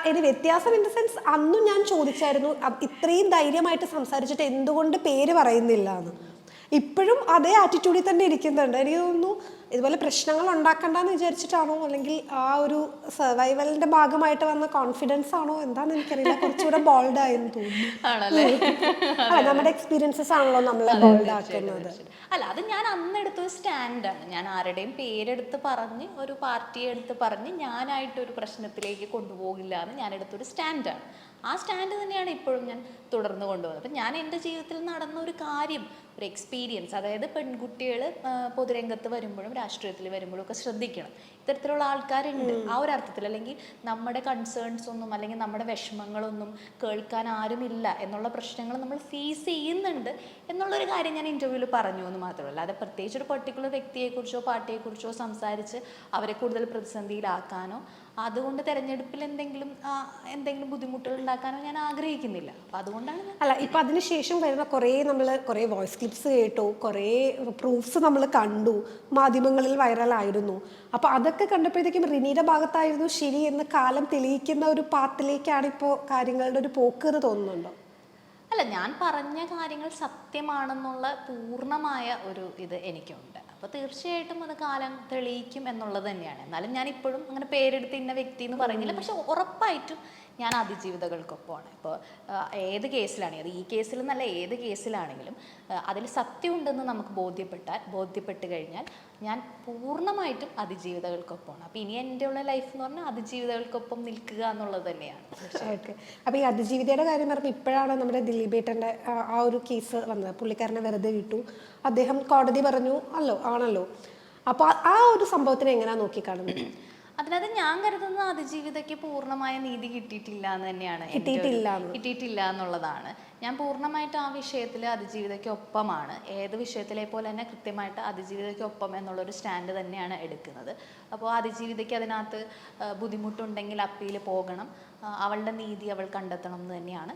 ഇനി വ്യത്യാസം ഇൻ ദ സെൻസ്, അന്നും ഞാൻ ചോദിച്ചായിരുന്നു ഇത്രയും ധൈര്യമായിട്ട് സംസാരിച്ചിട്ട് എന്തുകൊണ്ട് പേര് പറയുന്നില്ല എന്ന്. ഇപ്പോഴും അതേ ആറ്റിറ്റ്യൂഡിൽ തന്നെ ഇരിക്കുന്നുണ്ട്. എനിക്ക് തോന്നുന്നു ഇതുപോലെ പ്രശ്നങ്ങൾ ഉണ്ടാക്കണ്ടെന്ന് വിചാരിച്ചിട്ടാണോ, അല്ലെങ്കിൽ ആ ഒരു സർവൈവലിന്റെ ഭാഗമായിട്ട് വന്ന കോൺഫിഡൻസ് ആണോ, എന്താണെന്ന് എനിക്കറിയില്ല. കുറച്ചുകൂടെ ബോൾഡ് ആയെന്ന് തോന്നുന്നു. നമ്മുടെ എക്സ്പീരിയൻസസ് ആണല്ലോ നമ്മളെ ബോൾഡ് ആക്കുന്നത്. അല്ല, അത് ഞാൻ അന്നെടുത്തൊരു സ്റ്റാൻഡാണ്. ഞാൻ ആരുടെയും പേരെടുത്ത് പറഞ്ഞ്, ഒരു പാർട്ടിയെ എടുത്ത് പറഞ്ഞ് ഞാനായിട്ടൊരു പ്രശ്നത്തിലേക്ക് കൊണ്ടുപോകില്ല എന്ന് ഞാൻ എടുത്തൊരു സ്റ്റാൻഡാണ്. ആ സ്റ്റാൻഡ് തന്നെയാണ് ഇപ്പോഴും ഞാൻ തുടർന്ന് കൊണ്ടുപോകുന്നത്. അപ്പം ഞാൻ എൻ്റെ ജീവിതത്തിൽ നടന്ന ഒരു കാര്യം, ഒരു എക്സ്പീരിയൻസ്, അതായത് പെൺകുട്ടികൾ പൊതുരംഗത്ത് വരുമ്പോഴും രാഷ്ട്രീയത്തിൽ വരുമ്പോഴും ഒക്കെ ശ്രദ്ധിക്കണം. ഇത്തരത്തിലുള്ള ആൾക്കാരുണ്ട് ആ ഒരു അർത്ഥത്തിൽ. അല്ലെങ്കിൽ നമ്മുടെ കൺസേൺസ് ഒന്നും അല്ലെങ്കിൽ നമ്മുടെ വിഷമങ്ങളൊന്നും കേൾക്കാൻ ആരുമില്ല എന്നുള്ള പ്രശ്നങ്ങൾ നമ്മൾ ഫേസ് ചെയ്യുന്നുണ്ട് എന്നുള്ളൊരു കാര്യം ഞാൻ ഇൻ്റർവ്യൂവിൽ പറഞ്ഞു എന്ന് മാത്രമല്ല. അല്ലാതെ പ്രത്യേകിച്ച് ഒരു പെർട്ടിക്കുലർ വ്യക്തിയെക്കുറിച്ചോ പാർട്ടിയെക്കുറിച്ചോ സംസാരിച്ച് അവരെ കൂടുതൽ പ്രതിസന്ധിയിലാക്കാനോ അതുകൊണ്ട് തെരഞ്ഞെടുപ്പിൽ എന്തെങ്കിലും ബുദ്ധിമുട്ടുകൾ ഉണ്ടാക്കാനോ ഞാൻ ആഗ്രഹിക്കുന്നില്ല. അപ്പം അതുകൊണ്ടാണ് അല്ല, ഇപ്പം അതിനുശേഷം വരുന്ന കുറേ വോയിസ് ക്ലിപ്സ് കേട്ടു, കുറേ പ്രൂഫ്സ് നമ്മൾ കണ്ടു, മാധ്യമങ്ങളിൽ വൈറലായിരുന്നു. അപ്പോൾ അതൊക്കെ കണ്ടപ്പോഴത്തേക്കും റിനിയുടെ ഭാഗത്തായിരുന്നു ശരി എന്ന് കാലം തെളിയിക്കുന്ന ഒരു പാത്തിലേക്കാണ് ഇപ്പോൾ കാര്യങ്ങളുടെ ഒരു പോക്ക് എന്ന് തോന്നുന്നുണ്ടോ? അല്ല, ഞാൻ പറഞ്ഞ കാര്യങ്ങൾ സത്യമാണെന്നുള്ള പൂർണ്ണമായ ഒരു ഇത് എനിക്കുണ്ട്. അപ്പോൾ തീർച്ചയായിട്ടും അത് കാലം തെളിയിക്കും എന്നുള്ളത് തന്നെയാണ്. എന്നാലും ഞാൻ ഇപ്പോഴും അങ്ങനെ പേരെടുത്ത് ഇന്ന വ്യക്തി എന്ന് പറയുന്നില്ല. പക്ഷെ ഉറപ്പായിട്ടും ഞാൻ അതിജീവിതകൾക്കൊപ്പമാണ്. ഇപ്പോൾ ഏത് കേസിലാണെങ്കിൽ, അത് ഈ കേസിൽ എന്നല്ല ഏത് കേസിലാണെങ്കിലും അതിൽ സത്യമുണ്ടെന്ന് നമുക്ക് ബോധ്യപ്പെട്ട് കഴിഞ്ഞാൽ ഞാൻ പൂർണ്ണമായിട്ടും അതിജീവിതകൾക്കൊപ്പമാണ്. അപ്പോൾ ഇനി എൻ്റെ ഉള്ള ലൈഫ് എന്ന് പറഞ്ഞാൽ അതിജീവിതകൾക്കൊപ്പം നിൽക്കുക എന്നുള്ളത് തന്നെയാണ്. ഓക്കെ. അപ്പോൾ ഈ അതിജീവിതയുടെ കാര്യം പറയുമ്പോൾ ഇപ്പോഴാണ് നമ്മുടെ ദിലീപേട്ടൻ്റെ ആ ഒരു കേസ് വന്നത്. പുള്ളിക്കാരനെ വെറുതെ വിട്ടു, അദ്ദേഹം കോടതി പറഞ്ഞു ആണല്ലോ. അപ്പോൾ ആ ഒരു സംഭവത്തിനെ എങ്ങനെയാണ് നോക്കിക്കാണുന്നത്? അതിനകത്ത് ഞാൻ കരുതുന്ന അതിജീവിതയ്ക്ക് പൂർണ്ണമായ നീതി കിട്ടിയിട്ടില്ല എന്ന് തന്നെയാണ്. കിട്ടിയിട്ടില്ല എന്നുള്ളതാണ്. ഞാൻ പൂർണ്ണമായിട്ട് ആ വിഷയത്തിൽ അതിജീവിതയ്ക്കൊപ്പമാണ്. ഏത് വിഷയത്തിലെ പോലെ തന്നെ കൃത്യമായിട്ട് അതിജീവിതയ്ക്കൊപ്പം എന്നുള്ളൊരു സ്റ്റാൻഡ് തന്നെയാണ് എടുക്കുന്നത്. അപ്പോൾ അതിജീവിതയ്ക്ക് അതിനകത്ത് ബുദ്ധിമുട്ടുണ്ടെങ്കിൽ അപ്പീൽ പോകണം, അവളുടെ നീതി അവൾ കണ്ടെത്തണം എന്ന് തന്നെയാണ്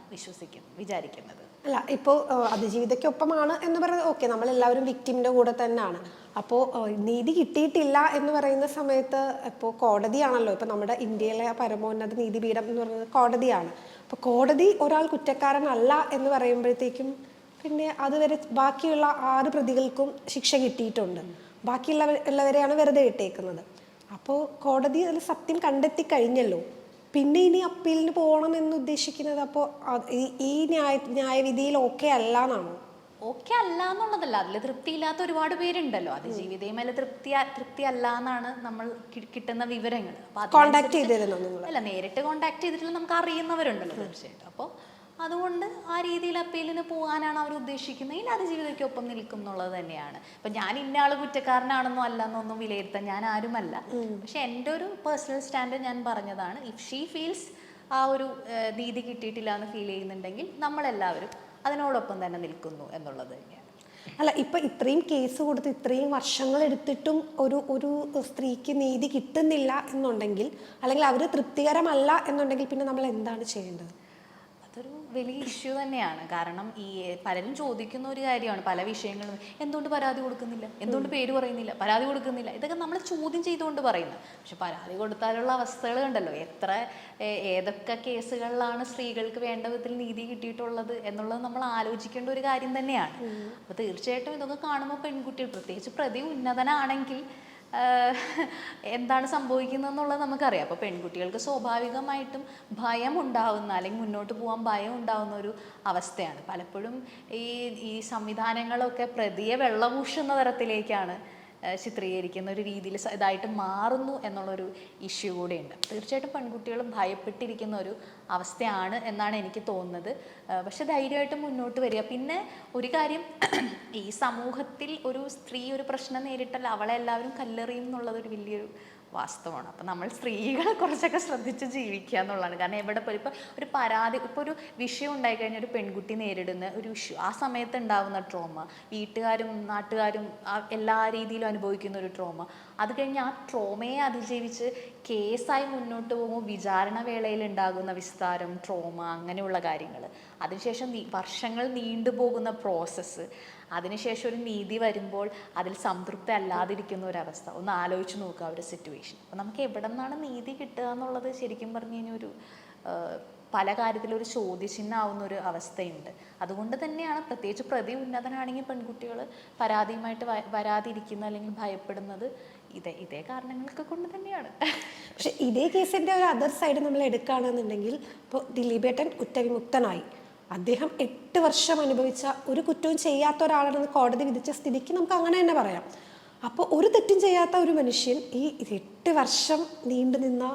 വിചാരിക്കുന്നത്. അല്ല, ഇപ്പോൾ അതിജീവിതയ്ക്കൊപ്പമാണ് എന്ന് പറയുന്നത് ഓക്കെ, നമ്മളെല്ലാവരും വിക്ടിമിൻ്റെ കൂടെ തന്നെയാണ്. അപ്പോൾ നീതി കിട്ടിയിട്ടില്ല എന്ന് പറയുന്ന സമയത്ത് ഇപ്പോൾ കോടതിയാണല്ലോ, ഇപ്പോൾ നമ്മുടെ ഇന്ത്യയിലെ പരമോന്നത നീതിപീഠം എന്ന് പറയുന്നത് കോടതിയാണ്. അപ്പോൾ കോടതി ഒരാൾ കുറ്റക്കാരനല്ല എന്ന് പറയുമ്പോഴത്തേക്കും പിന്നെ അതുവരെ ബാക്കിയുള്ള 6 പ്രതികൾക്കും ശിക്ഷ കിട്ടിയിട്ടുണ്ട്, ബാക്കിയുള്ളവരെയാണ് വെറുതെ ഇട്ടേക്കുന്നത്. അപ്പോൾ കോടതി അതിൽ സത്യം കണ്ടെത്തി കഴിഞ്ഞല്ലോ, പിന്നെ ഇനി അപ്പീലിന് പോകണം എന്ന് ഉദ്ദേശിക്കുന്നത് അപ്പോൾ ഈ ന്യായവിധിയിൽ ഓക്കെ അല്ല എന്നാണോ? ഓക്കെ അല്ല എന്നുള്ളതല്ല, അതിൽ തൃപ്തിയില്ലാത്ത ഒരുപാട് പേരുണ്ടല്ലോ. അതിജീവിതയും അതിൽ തൃപ്തി അല്ല എന്നാണ് നമ്മൾ കിട്ടുന്ന വിവരങ്ങൾ. കോണ്ടാക്ട് ചെയ്തിരുന്നോ നിങ്ങൾ? അല്ല, നേരിട്ട് കോണ്ടാക്ട് ചെയ്തിട്ടില്ല, നമുക്ക് അറിയുന്നവരുണ്ടല്ലോ തീർച്ചയായിട്ടും. അപ്പോൾ അതുകൊണ്ട് ആ രീതിയിൽ അപ്പീലിന് പോകാനാണ് അവർ ഉദ്ദേശിക്കുന്നതെങ്കിൽ അതിജീവിതയ്ക്കൊപ്പം നിൽക്കും എന്നുള്ളത് തന്നെയാണ്. ഇപ്പം ഞാൻ ഇന്ന ആൾ കുറ്റക്കാരനാണെന്നോ അല്ലെന്നൊന്നും വിലയിരുത്താൻ ഞാൻ ആരുമല്ല. പക്ഷെ എൻ്റെ ഒരു പേഴ്സണൽ സ്റ്റാൻഡ് ഞാൻ പറഞ്ഞതാണ്. ഇഫ് ഷീ ഫീൽസ് ആ ഒരു നീതി കിട്ടിയിട്ടില്ല എന്ന് ഫീൽ ചെയ്യുന്നുണ്ടെങ്കിൽ നമ്മളെല്ലാവരും അതിനോടൊപ്പം തന്നെ നിൽക്കുന്നു എന്നുള്ളത് തന്നെയാണ്. അല്ല, ഇപ്പം ഇത്രയും കേസ് കൊടുത്ത് ഇത്രയും വർഷങ്ങൾ എടുത്തിട്ടും ഒരു സ്ത്രീക്ക് നീതി കിട്ടുന്നില്ല എന്നുണ്ടെങ്കിൽ, അല്ലെങ്കിൽ അവർ തൃപ്തികരമല്ല എന്നുണ്ടെങ്കിൽ പിന്നെ നമ്മൾ എന്താണ് ചെയ്യേണ്ടത്? അതൊരു വലിയ ഇഷ്യൂ തന്നെയാണ്. കാരണം ഈ പലരും ചോദിക്കുന്ന ഒരു കാര്യമാണ് പല വിഷയങ്ങളും, എന്തുകൊണ്ട് പരാതി കൊടുക്കുന്നില്ല, എന്തുകൊണ്ട് പേര് പറയുന്നില്ല, പരാതി കൊടുക്കുന്നില്ല, ഇതൊക്കെ നമ്മൾ ചോദ്യം ചെയ്തുകൊണ്ട് പറയുന്നത്. പക്ഷെ പരാതി കൊടുത്താലുള്ള അവസ്ഥകൾ കണ്ടല്ലോ, ഏതൊക്കെ കേസുകളിലാണ് സ്ത്രീകൾക്ക് വേണ്ട വിധത്തിൽ നീതി കിട്ടിയിട്ടുള്ളത് എന്നുള്ളത് നമ്മൾ ആലോചിക്കേണ്ട ഒരു കാര്യം തന്നെയാണ്. അപ്പോൾ തീർച്ചയായിട്ടും ഇതൊക്കെ കാണുമ്പോൾ പെൺകുട്ടികൾ, പ്രത്യേകിച്ച് പ്രതി ഉന്നതനാണെങ്കിൽ എന്താണ് സംഭവിക്കുന്നതെന്നുള്ളത് നമുക്കറിയാം. അപ്പോൾ പെൺകുട്ടികൾക്ക് സ്വാഭാവികമായിട്ടും ഭയം ഉണ്ടാവുന്ന, അല്ലെങ്കിൽ മുന്നോട്ട് പോകാൻ ഭയം ഉണ്ടാവുന്ന ഒരു അവസ്ഥയാണ്. പലപ്പോഴും ഈ സംവിധാനങ്ങളൊക്കെ പ്രതിയെ വെള്ളപൂശുന്ന തരത്തിലേക്കാണ് ചിത്രീകരിക്കുന്ന ഒരു രീതിയിൽ ഇതായിട്ട് മാറുന്നു എന്നുള്ളൊരു ഇഷ്യൂ കൂടെയുണ്ട്. തീർച്ചയായിട്ടും പെൺകുട്ടികൾ ഭയപ്പെട്ടിരിക്കുന്ന ഒരു അവസ്ഥയാണ് എന്നാണ് എനിക്ക് തോന്നുന്നത്. പക്ഷെ ധൈര്യമായിട്ട് മുന്നോട്ട് വരിക. പിന്നെ ഒരു കാര്യം, ഈ സമൂഹത്തിൽ ഒരു സ്ത്രീ ഒരു പ്രശ്നം നേരിട്ടാൽ അവളെ എല്ലാവരും കല്ലെറിയും എന്നുള്ളതൊരു വലിയൊരു വാസ്തവമാണ്. അപ്പം നമ്മൾ സ്ത്രീകളെ കുറച്ചൊക്കെ ശ്രദ്ധിച്ച് ജീവിക്കുക എന്നുള്ളതാണ്. കാരണം എവിടെ പോയി ഇപ്പോൾ ഒരു പരാതി, ഇപ്പോൾ ഒരു വിഷയം ഉണ്ടായിക്കഴിഞ്ഞാൽ ഒരു പെൺകുട്ടി നേരിടുന്ന ഒരു ഇഷ്യൂ, ആ സമയത്ത് ഉണ്ടാകുന്ന ട്രോമ, വീട്ടുകാരും നാട്ടുകാരും എല്ലാ രീതിയിലും അനുഭവിക്കുന്ന ഒരു ട്രോമ, അത് കഴിഞ്ഞ് ആ ട്രോമയെ അതിജീവിച്ച് കേസായി മുന്നോട്ട് പോകുമ്പോൾ വിചാരണ വേളയിൽ ഉണ്ടാകുന്ന വിസ്താരം, ട്രോമ, അങ്ങനെയുള്ള കാര്യങ്ങൾ, അതിനുശേഷം വർഷങ്ങൾ നീണ്ടുപോകുന്ന പ്രോസസ്സ്, അതിനുശേഷം ഒരു നീതി വരുമ്പോൾ അതിൽ സംതൃപ്തി അല്ലാതിരിക്കുന്ന ഒരവസ്ഥ, ഒന്ന് ആലോചിച്ച് നോക്കുക ഒരു സിറ്റുവേഷൻ. അപ്പോൾ നമുക്ക് എവിടെ നിന്നാണ് നീതി കിട്ടുക എന്നുള്ളത് ശരിക്കും പറഞ്ഞു കഴിഞ്ഞാൽ ഒരു പല കാര്യത്തിലൊരു ചോദ്യചിഹ്നമാവുന്ന ഒരു അവസ്ഥയുണ്ട്. അതുകൊണ്ട് തന്നെയാണ് പ്രത്യേകിച്ച് പ്രതി ഉന്നതനാണെങ്കിൽ പെൺകുട്ടികൾ പരാതിയുമായിട്ട് വരാതിരിക്കുന്ന അല്ലെങ്കിൽ ഭയപ്പെടുന്നത് ഇതേ കാരണങ്ങളൊക്കെ കൊണ്ട് തന്നെയാണ്. പക്ഷെ ഇതേ കേസിൻ്റെ ഒരു അതർ സൈഡ് നമ്മൾ എടുക്കുകയാണെന്നുണ്ടെങ്കിൽ, ഇപ്പോൾ ദിലീപേട്ടൻ കുറ്റവിമുക്തനായി, അദ്ദേഹം 8 വർഷം അനുഭവിച്ച ഒരു കുറ്റവും ചെയ്യാത്ത ഒരാളാണെന്ന് കോടതി വിധിച്ച സ്ഥിതിക്ക് നമുക്ക് അങ്ങനെ തന്നെ പറയാം. അപ്പോൾ ഒരു തെറ്റും ചെയ്യാത്ത ഒരു മനുഷ്യൻ ഈ 8 വർഷം നീണ്ടു നിന്ന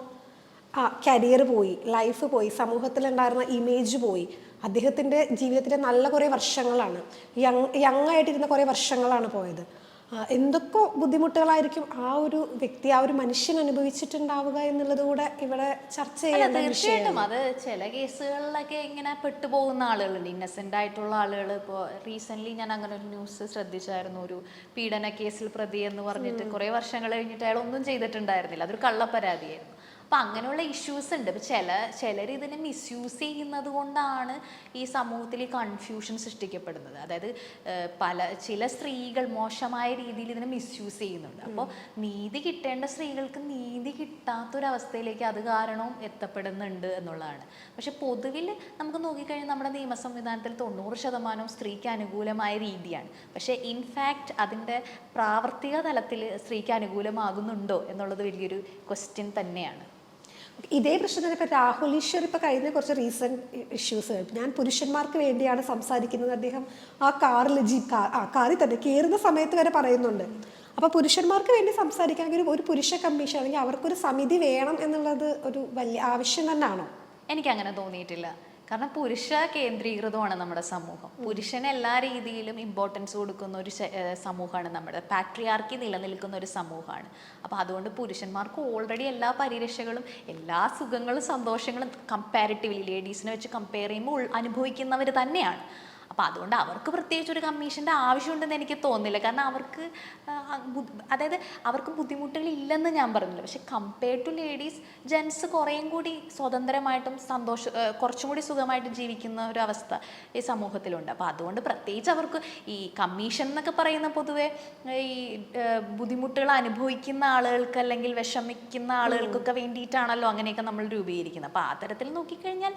കരിയർ പോയി, ലൈഫ് പോയി, സമൂഹത്തിലുണ്ടായിരുന്ന ഇമേജ് പോയി, അദ്ദേഹത്തിൻ്റെ ജീവിതത്തിലെ നല്ല കുറേ വർഷങ്ങളാണ്, യങ് ആയിട്ടിരുന്ന കുറേ വർഷങ്ങളാണ് പോയത്. എന്തൊക്കെ ബുദ്ധിമുട്ടുകളായിരിക്കും ആ ഒരു വ്യക്തി, ആ ഒരു മനുഷ്യൻ അനുഭവിച്ചിട്ടുണ്ടാവുക എന്നുള്ളത് കൂടെ ഇവിടെ ചർച്ച ചെയ്യേണ്ട തീർച്ചയായിട്ടും അത് ചില കേസുകളിലൊക്കെ ഇങ്ങനെ പെട്ടുപോകുന്ന ആളുകളുണ്ട്, ഇന്നസെന്റ് ആയിട്ടുള്ള ആളുകൾ. ഇപ്പോൾ റീസെന്റ് ഞാൻ അങ്ങനെ ഒരു ന്യൂസ് ശ്രദ്ധിച്ചായിരുന്നു, ഒരു പീഡന കേസിൽ പ്രതി എന്ന് പറഞ്ഞിട്ട് കുറേ വർഷങ്ങൾ കഴിഞ്ഞിട്ട് അയാൾ ഒന്നും ചെയ്തിട്ടുണ്ടായിരുന്നില്ല, അതൊരു കള്ളപ്പരാതിയായിരുന്നു. അപ്പം അങ്ങനെയുള്ള ഇഷ്യൂസ് ഉണ്ട്. അപ്പം ചിലർ ഇതിനെ മിസ്യൂസ് ചെയ്യുന്നത് കൊണ്ടാണ് ഈ സമൂഹത്തിൽ ഈ കൺഫ്യൂഷൻ സൃഷ്ടിക്കപ്പെടുന്നത്. അതായത് ചില സ്ത്രീകൾ മോശമായ രീതിയിൽ ഇതിനെ മിസ്യൂസ് ചെയ്യുന്നുണ്ട്. അപ്പോൾ നീതി കിട്ടേണ്ട സ്ത്രീകൾക്ക് നീതി കിട്ടാത്തൊരവസ്ഥയിലേക്ക് അത് കാരണവും എത്തപ്പെടുന്നുണ്ട് എന്നുള്ളതാണ്. പക്ഷെ പൊതുവിൽ നമുക്ക് നോക്കിക്കഴിഞ്ഞാൽ നമ്മുടെ നിയമ സംവിധാനത്തിൽ 90% സ്ത്രീക്ക് അനുകൂലമായ രീതിയാണ്. പക്ഷേ ഇൻഫാക്റ്റ് അതിൻ്റെ പ്രാവർത്തിക തലത്തിൽ സ്ത്രീക്ക് അനുകൂലമാകുന്നുണ്ടോ എന്നുള്ളത് വലിയൊരു ക്വസ്റ്റ്യൻ തന്നെയാണ്. ഇതേ പ്രശ്നം തന്നെ ഇപ്പോൾ രാഹുൽ ഈശ്വർ ഇപ്പോൾ കഴിഞ്ഞ കുറച്ച് റീസെൻറ്റ് ഇഷ്യൂസ് ഞാൻ പുരുഷന്മാർക്ക് വേണ്ടിയാണ് സംസാരിക്കുന്നത്, അദ്ദേഹം ആ കാറിൽ കാറിൽ തന്നെ കയറുന്ന സമയത്ത് വരെ പറയുന്നുണ്ട്. അപ്പോൾ പുരുഷന്മാർക്ക് വേണ്ടി സംസാരിക്കാമെങ്കിൽ ഒരു പുരുഷ കമ്മീഷൻ അല്ലെങ്കിൽ അവർക്കൊരു സമിതി വേണം എന്നുള്ളത് ഒരു വലിയ ആവശ്യം തന്നെയാണോ? എനിക്കങ്ങനെ തോന്നിയിട്ടില്ല. കാരണം പുരുഷ കേന്ദ്രീകൃതമാണ് നമ്മുടെ സമൂഹം. പുരുഷന് എല്ലാ രീതിയിലും ഇമ്പോർട്ടൻസ് കൊടുക്കുന്ന ഒരു സമൂഹമാണ് നമ്മുടെ, പാട്രിയാർക്കി നിലനിൽക്കുന്ന ഒരു സമൂഹമാണ്. അപ്പോൾ അതുകൊണ്ട് പുരുഷന്മാർക്ക് ഓൾറെഡി എല്ലാ പരിരക്ഷകളും എല്ലാ സുഖങ്ങളും സന്തോഷങ്ങളും കമ്പാരിറ്റീവ്ലി ലേഡീസിനെ വെച്ച് കമ്പയർ ചെയ്യുമ്പോൾ അനുഭവിക്കുന്നവർ തന്നെയാണ്. അപ്പോൾ അതുകൊണ്ട് അവർക്ക് പ്രത്യേകിച്ച് ഒരു കമ്മീഷൻ്റെ ആവശ്യമുണ്ടെന്ന് എനിക്ക് തോന്നുന്നില്ല. കാരണം അതായത് അവർക്ക് ബുദ്ധിമുട്ടുകൾ ഇല്ലെന്ന് ഞാൻ പറഞ്ഞില്ല. പക്ഷെ കമ്പയർഡ് ടു ലേഡീസ്, ജെൻസ് കുറേയും കൂടി സ്വതന്ത്രമായിട്ടും കുറച്ചും കൂടി സുഖമായിട്ട് ജീവിക്കുന്ന ഒരു അവസ്ഥ ഈ സമൂഹത്തിലുണ്ട്. അപ്പോൾ അതുകൊണ്ട് പ്രത്യേകിച്ച് അവർക്ക് ഈ കമ്മീഷൻ എന്നൊക്കെ പറയുന്ന പൊതുവെ ഈ ബുദ്ധിമുട്ടുകൾ അനുഭവിക്കുന്ന ആളുകൾക്ക് അല്ലെങ്കിൽ വിഷമിക്കുന്ന ആളുകൾക്കൊക്കെ വേണ്ടിയിട്ടാണല്ലോ അങ്ങനെയൊക്കെ നമ്മൾ രൂപീകരിക്കുന്നത്. അപ്പോൾ ആ തരത്തിൽ നോക്കിക്കഴിഞ്ഞാൽ